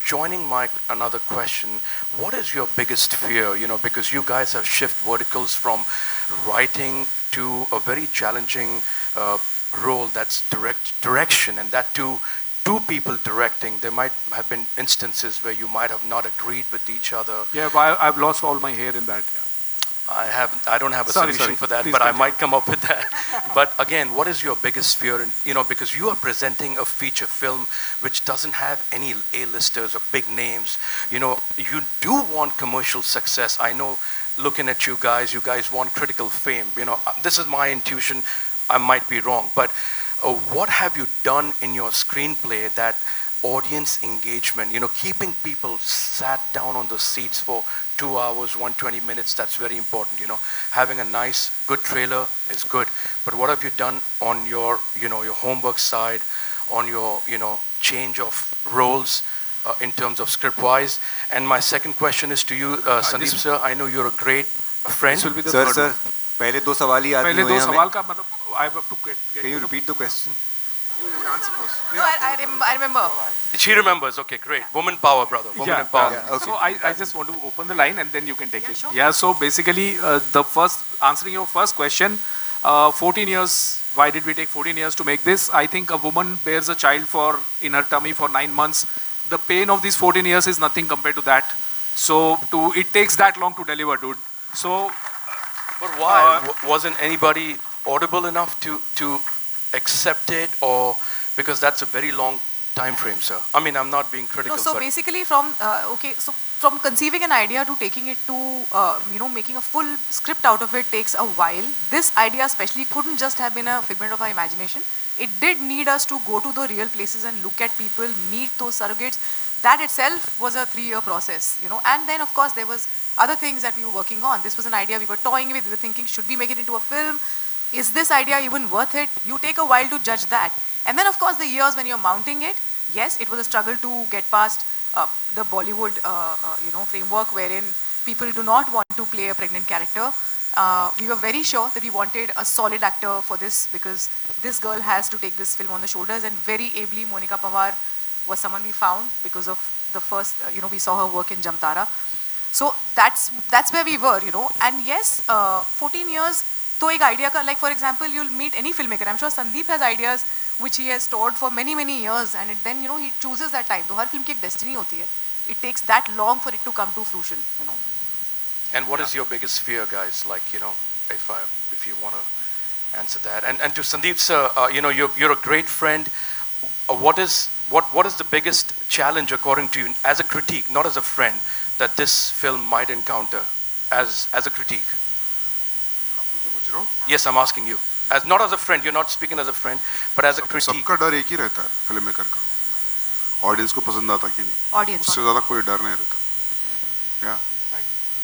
U: Joining my another question, what is your biggest fear? You know, because you guys have shifted verticals from writing to a very challenging role, that's direction, and that too, two people directing. There might have been instances where you might have not agreed with each other.
H: Yeah, I've lost all my hair in that. Yeah.
U: I don't have a
H: Sorry,
U: solution for that,
H: Please
U: but I
H: continue.
U: might come up with that. But again, what is your biggest fear? You know, because you are presenting a feature film which doesn't have any A-listers or big names. You know, you do want commercial success. I know, looking at you guys want critical fame. You know, this is my intuition. I might be wrong, but what have you done in your screenplay that audience engagement, you know, keeping people sat down on the seats for 2 hours, 120 minutes, that's very important, you know. Having a nice, good trailer is good, but what have you done on your, you know, your homework side, on your, you know, change of roles in terms of script-wise? And my second question is to you, Sandeep sir, I know you're a great friend.
H: This will be the
A: Sir,
H: third
A: sir,
H: one.
A: पहले दो सवाल ही याद
H: पहले
A: नहीं
H: दो
A: हुए हमें.
H: सवाल का मतलब I have to get
A: Can you repeat the question?
J: No, I remember.
U: She remembers. Okay, great. Woman power, brother. Woman empowerment.
H: Yeah. So I just want to open the line and then you can take it. Sure. Yeah. So basically, answering your first question, 14 years. Why did we take 14 years to make this? I think a woman bears a child in her tummy for 9 months. The pain of these 14 years is nothing compared to that. So it takes that long to deliver, dude. So.
U: But why? Wasn't anybody audible enough to accept it, or because that's a very long time frame, sir? I mean, I'm not being critical.
G: No, so
U: but
G: basically from from conceiving an idea to taking it to making a full script out of it takes a while. This idea especially couldn't just have been a figment of our imagination. It did need us to go to the real places and look at people, meet those surrogates. That itself was a 3-year process, you know. And then of course there was other things that we were working on. This was an idea we were toying with. We were thinking, should we make it into a film? Is this idea even worth it? You take a while to judge that. And then of course the years when you're mounting it, yes, it was a struggle to get past the Bollywood framework wherein people do not want to play a pregnant character. We were very sure that we wanted a solid actor for this because this girl has to take this film on the shoulders, and very ably Monica Pawar was someone we found because of the first, we saw her work in Jamtara. So that's where we were, you know. And yes, 14 years, to ek idea ka, like for example, you'll meet any filmmaker. I'm sure Sandeep has ideas which he has stored for many, many years, and then, he chooses that time. So, har film ki ek destiny hoti hai. It takes that long for it to come to fruition, you know.
U: And what is your biggest fear, guys? Like, if you want to answer that. And to Sandeep sir, you're a great friend. What is the biggest challenge according to you, as a critique, not as a friend, that this film might encounter as a critique? Yes, I'm asking you. As not as a friend, you're not speaking as a friend, but as a critique.
I: सबका डर एक ही रहता है film maker का, audience को पसंद आता कि नहीं,
G: Audience.
I: उससे ज़्यादा कोई डर नहीं रहता. Yeah.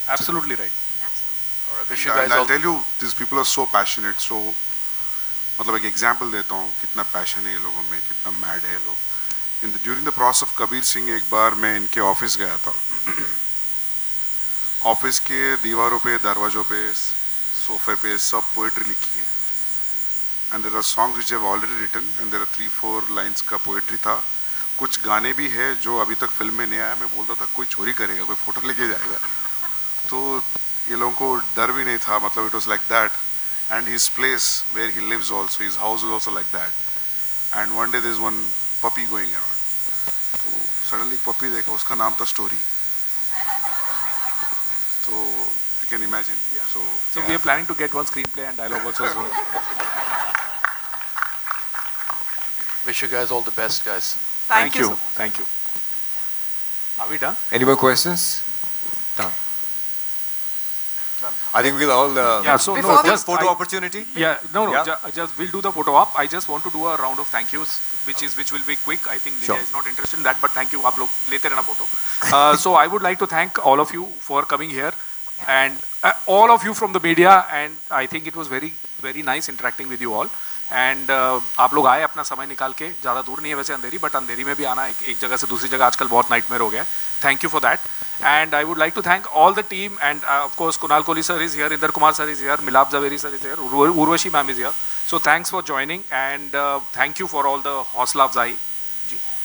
H: Absolutely right.
I: And I'll tell you, these people are so passionate. So, मतलब एक example देता हूँ कितना passion है ये लोगों में, कितना mad है ये लोग. During the process of Kabir Singh एक बार मैं इनके ऑफिस गया था. ऑफिस के दीवारों पे, दरवाजों पे, सोफे पे सब पोएट्री लिखी है. And there are songs which I have already written, and there are 3-4 lines का पोएट्री था. कुछ गाने भी है जो अभी तक फिल्म में नहीं आया. मैं बोलता था कोई चोरी करेगा, कोई फोटो लेके जाएगा. तो ये लोगों को डर भी नहीं था, मतलब it was like that. And his place where he lives also, his house is also like that. And one day there is one puppy going around. तो suddenly puppy देखा, उसका नाम था Story. तो you can imagine.
H: Yeah.
I: So
H: we are planning to get one screenplay and dialogue also as well.
U: Wish you guys all the best, guys.
H: Thank you. Thank you. Are we done?
A: Any more questions? Done. I think we'll all just photo opportunity.
H: Yeah, no,
A: Yeah.
H: just we'll do the photo op. I just want to do a round of thank yous, which will be quick. I think
A: Sure.
H: Nidya is not interested in that, but thank you. आप लोग लेते रहना photo. So I would like to thank all of you for coming here. and all of you from the media, and I think it was very nice interacting with you all. And आप लोग आए अपना समय निकाल के, ज़्यादा दूर नहीं है वैसे अंधेरी, बट अंधेरी में भी आना एक जगह से दूसरी जगह आजकल बहुत नाइटमेयर हो गया है. Thank you for that. And I would like to thank all the team, and of course Kunal Kohli sir is here, Inder Kumar sir is here, Milap Zaveri sir is here, Urvashi ma'am is here. So thanks for joining, and thank you for all the hausla afzai.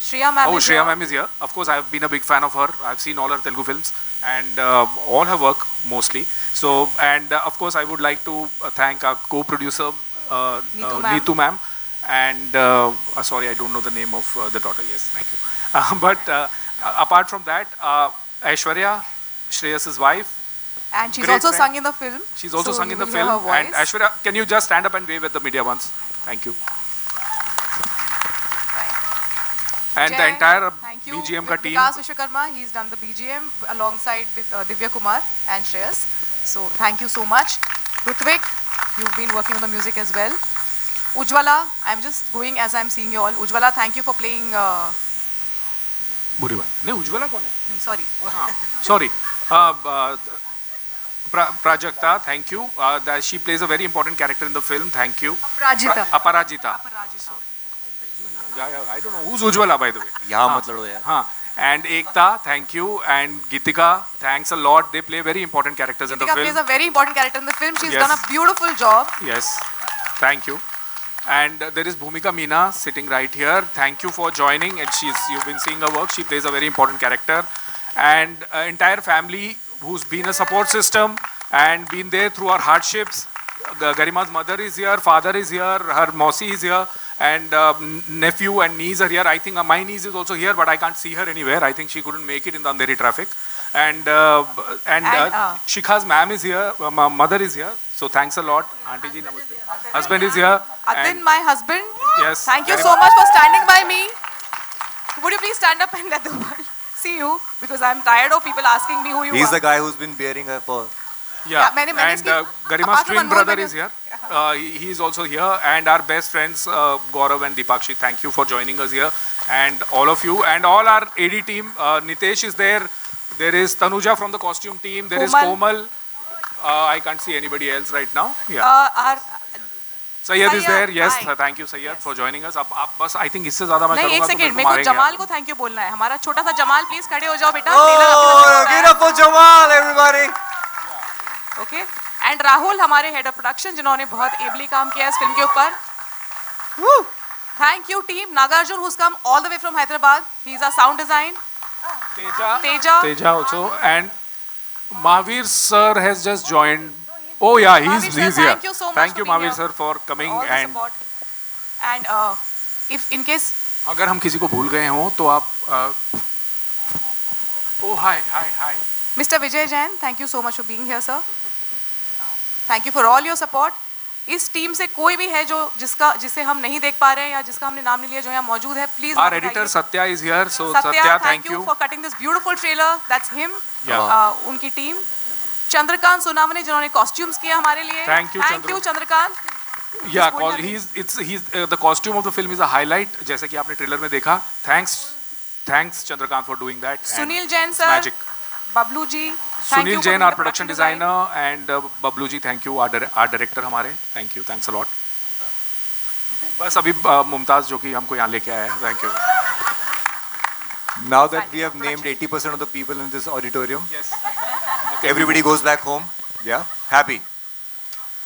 G: Shreya ma'am is here.
H: Shreya ma'am is here. Of course, I have been a big fan of her. I've seen all her Telugu films and all her work mostly. So, and of course, I would like to thank our co-producer Neetu ma'am. And sorry, I don't know the name of the daughter. Yes, thank you. But apart from that, Aishwarya, Shreyas's wife.
G: And she's also sung in the film.
H: She's also sung in the film. And Aishwarya, can you just stand up and wave at the media once? Thank you. And the entire BGM ka team.
G: Vikas Vishwakarma, he's done the BGM alongside with Divya Kumar and Shreyas. So thank you so much. Rutvik, you've been working on the music as well. Ujwala, I'm just going as I'm seeing you all. Ujwala, thank you for playing.
H: बुरी बात नहीं. Ujwala कौन है?
G: Sorry.
H: Sorry. Prajakta, thank you. That she plays a very important character in the film. Thank you. Aparajita. Sorry. Yeah, I don't know who's Ujwala, by the way.
A: यहाँ मत लड़ो यार.
H: हाँ. And Ekta, thank you. And Gitika, thanks a lot. They play very important characters in the film.
G: Gitika plays a very important character in the film. She's done a beautiful job.
H: Yes. Thank you. And there is Bhumika Meena sitting right here. Thank you for joining. And you've been seeing her work. She plays a very important character. And entire family who's been a support system and been there through our hardships. Garima's mother is here, father is here, her Mausi is here, and nephew and niece are here. I think my niece is also here, but I can't see her anywhere. I think she couldn't make it in the Andheri traffic. And Shikha's ma'am is here, mother is here. So thanks a lot. Auntie ji, namaste. Husband is here.
G: Atin, my husband.
H: Yes.
G: Thank you so much for standing by me. Would you please stand up and let the world see you? Because I'm tired of people asking me who you are.
A: He's the guy who's been bearing her for...
H: Yeah, and Garima's twin brother is here. He is also here. And our best friends, Gaurav and Deepakshi, thank you for joining us here. And all of you. And all our AD team. Nitesh is there. There is Tanuja from the costume team. There is Komal. I can't see anybody else right now. Yeah. Sayyed is there. Yes, thank you Sayyed for joining us. बस I think इससे ज़्यादा मैं करूँगा
G: एक second मेरे को जमाल को thank you बोलना है. हमारा छोटा सा जमाल प्लीज खड़े हो जाओ बेटा.
A: Oh, give it up for Jamal, everybody.
G: Okay. And Rahul, हमारे head of production, जिन्होंने बहुत ably काम किया इस film के ऊपर. Thank you team. Nagarjun, who's come all the way from Hyderabad. He's our sound design. Teja
H: also. And Mahavir sir has just joined. Oh yeah, he's here.
G: Thank you so much.
H: Thank you Mahavir sir for coming.
G: And if in case
H: अगर हम किसी को भूल गए हों तो आप Oh hi.
G: Mr. Vijay Jain, thank you so much for being here, sir. Thank you for all your support. इस टीम से कोई भी है जो जिसे हम नहीं देख पा रहे हैं या जिसका हमने नाम नहीं लिया जो यहाँ मौजूद है, please.
H: Our editor Satya is here, so Satya, thank you
G: for cutting this beautiful trailer. That's him.
H: Yeah.
G: उनकी टीम. चंद्रकांत सोनावने जिन्होंने कॉस्ट्यूम्स किए हमारे लिए.
H: Thank you Chandrakant. Yeah, the costume of the film is a highlight. जैसे कि आपने trailer में देखा. Thanks Chandrakant for doing that.
G: Sunil Jain sir.
H: Magic.
G: Bablu ji.
H: Sunil Jain, our production designer, and Bablu ji, thank you, our director हमारे. Thank you, thanks a lot. बस अभी मुमताज जो कि हमको यहाँ लेके आया है. Thank you.
A: Now that we have named 80% of the people in this auditorium, everybody goes back home. Yeah, happy.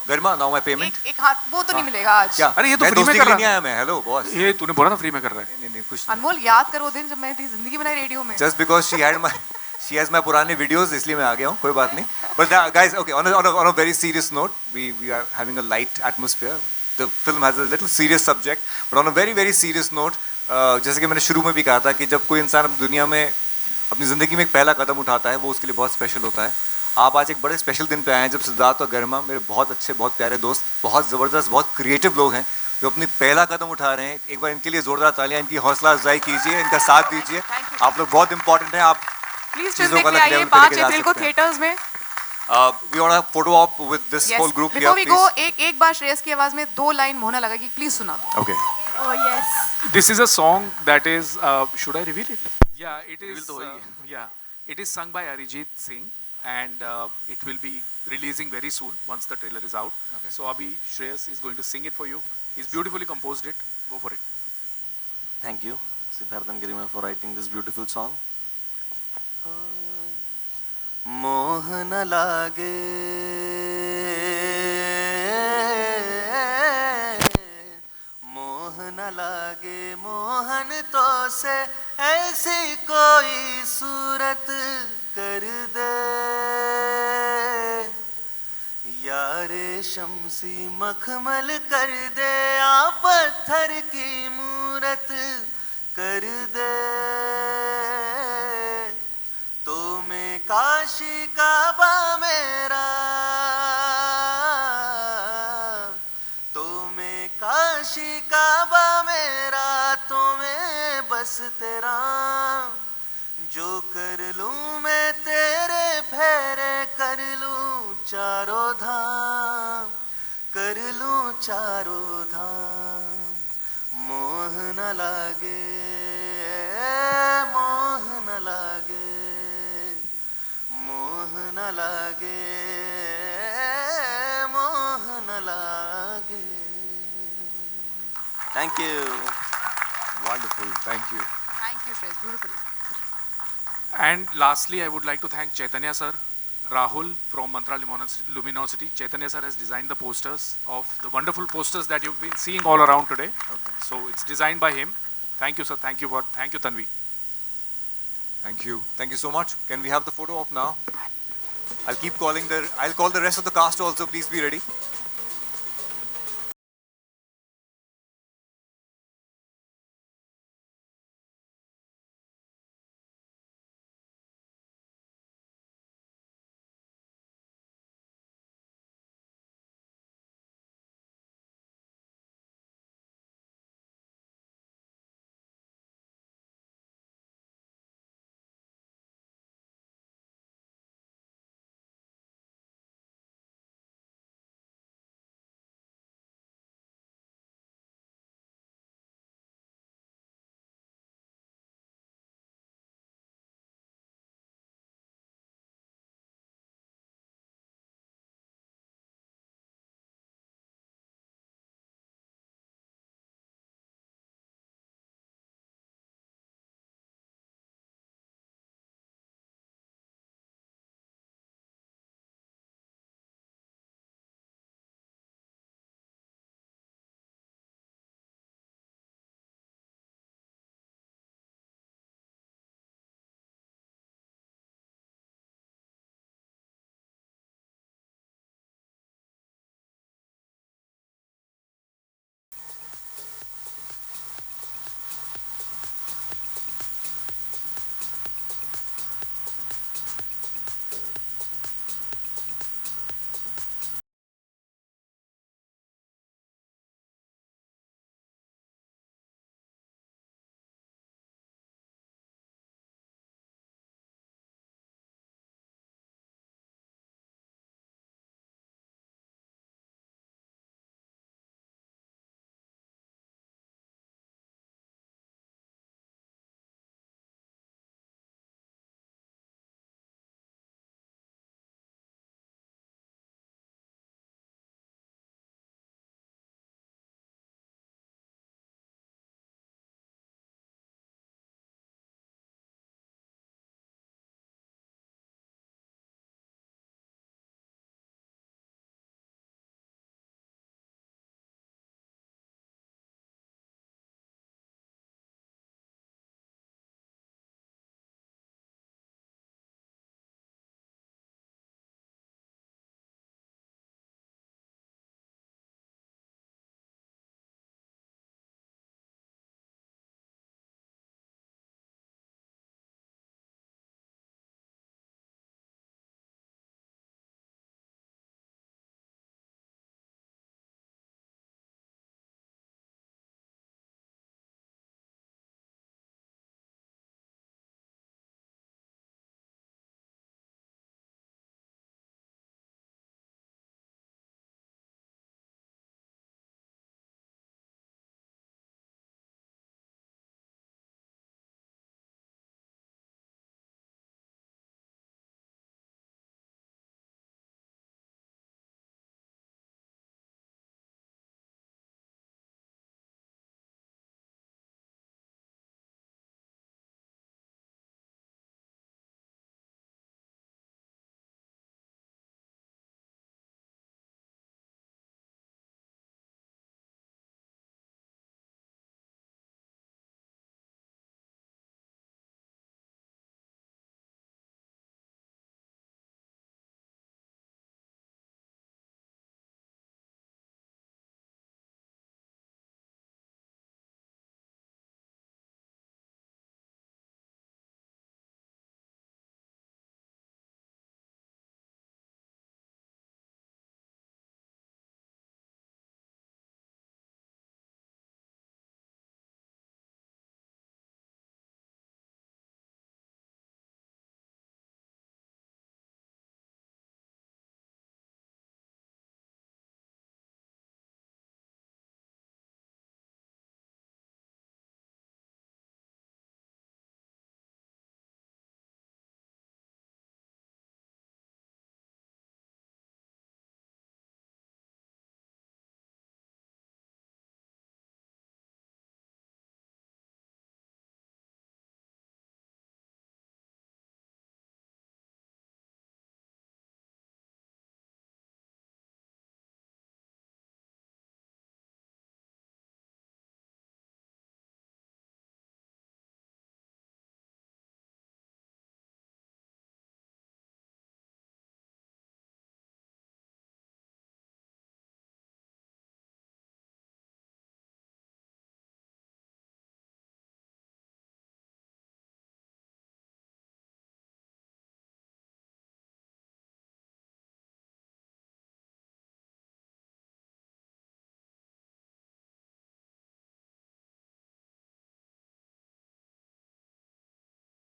A: Garima, now my payment.
G: एक हाथ वो तो नहीं मिलेगा आज.
A: क्या? अरे ये तो फ्री में कर रहा है. मैं हेलो बॉस.
H: ये तूने बोला था फ्री में कर रहा है.
A: नहीं कुछ.
G: अनमोल याद करो दिन जब मैं थी जिंदगी बनाई रेडियो में.
A: Just because she has my पुराने videos, इसलिए मैं आ गया हूँ. कोई बात नहीं. But guys, okay, on a very serious note, we are having a light atmosphere. The film has a little serious subject, but on a very very serious note, जैसे कि मैंने शुरू में भी कहा था कि जब कोई इंसान दुनिया में अपनी ज़िंदगी में एक पहला कदम उठाता है वो उसके लिए बहुत स्पेशल होता है. आप आज एक बड़े स्पेशल दिन पे आए हैं जब सिद्धार्थ और गरिमा मेरे बहुत अच्छे बहुत प्यारे दोस्त बहुत ज़बरदस्त बहुत क्रिएटिव लोग हैं जो अपनी पहला कदम उठा रहे हैं. एक बार इनके लिए ज़ोरदार तालियां, इनकी हौसला अफजाई कीजिए, इनका साथ दीजिए. आप लोग बहुत इंपॉर्टेंट हैं. आप चीज़ों को अलग लेवल पे लेके जा सकते हैं.
G: थिएटर्स में
A: we want a photo op with this whole group here,
G: please. Before we go, एक बार श्रेयस की आवाज़ में 2 लाइन मोहना लगा कि प्लीज सुना दो.
A: Okay.
E: Oh yes.
H: This is a song that is should I reveal it? Yeah, it is. It is sung by Arijit Singh. and it will be releasing very soon once the trailer is out.
F: Okay.
H: So Abhi Shreyas is going to sing it for you. He's beautifully composed it. Go for it.
M: Thank you, Siddharth and Garima, for writing this beautiful song. मोह न लागे मोह न लागे मोहन तो से ऐसी कोई सूरत कर दे यारे शमसी मखमल कर दे आ पत्थर की मूरत कर दे तो मैं काशी काबा मेरा तो मैं काशी काबा मेरा तो मैं बस तेरा जो कर लूं मैं तेरे फेरे कर लूं चारों धाम कर लूं चारों धाम मोह न लागे मोह न लागे मोह न लागे मोह न लागे Thank you.
F: Wonderful. Thank you.
G: Thank you, Shreyas. Beautiful.
H: And lastly, I would like to thank Chaitanya sir, Rahul from Mantra Luminosity. Chaitanya sir has designed the posters of the wonderful posters that you've been seeing all around today.
F: Okay.
H: So it's designed by him. Thank you, sir. Thank you, Tanvi.
F: Thank you. Thank you so much. Can we have the photo op now? I'll call the rest of the cast also. Please be ready.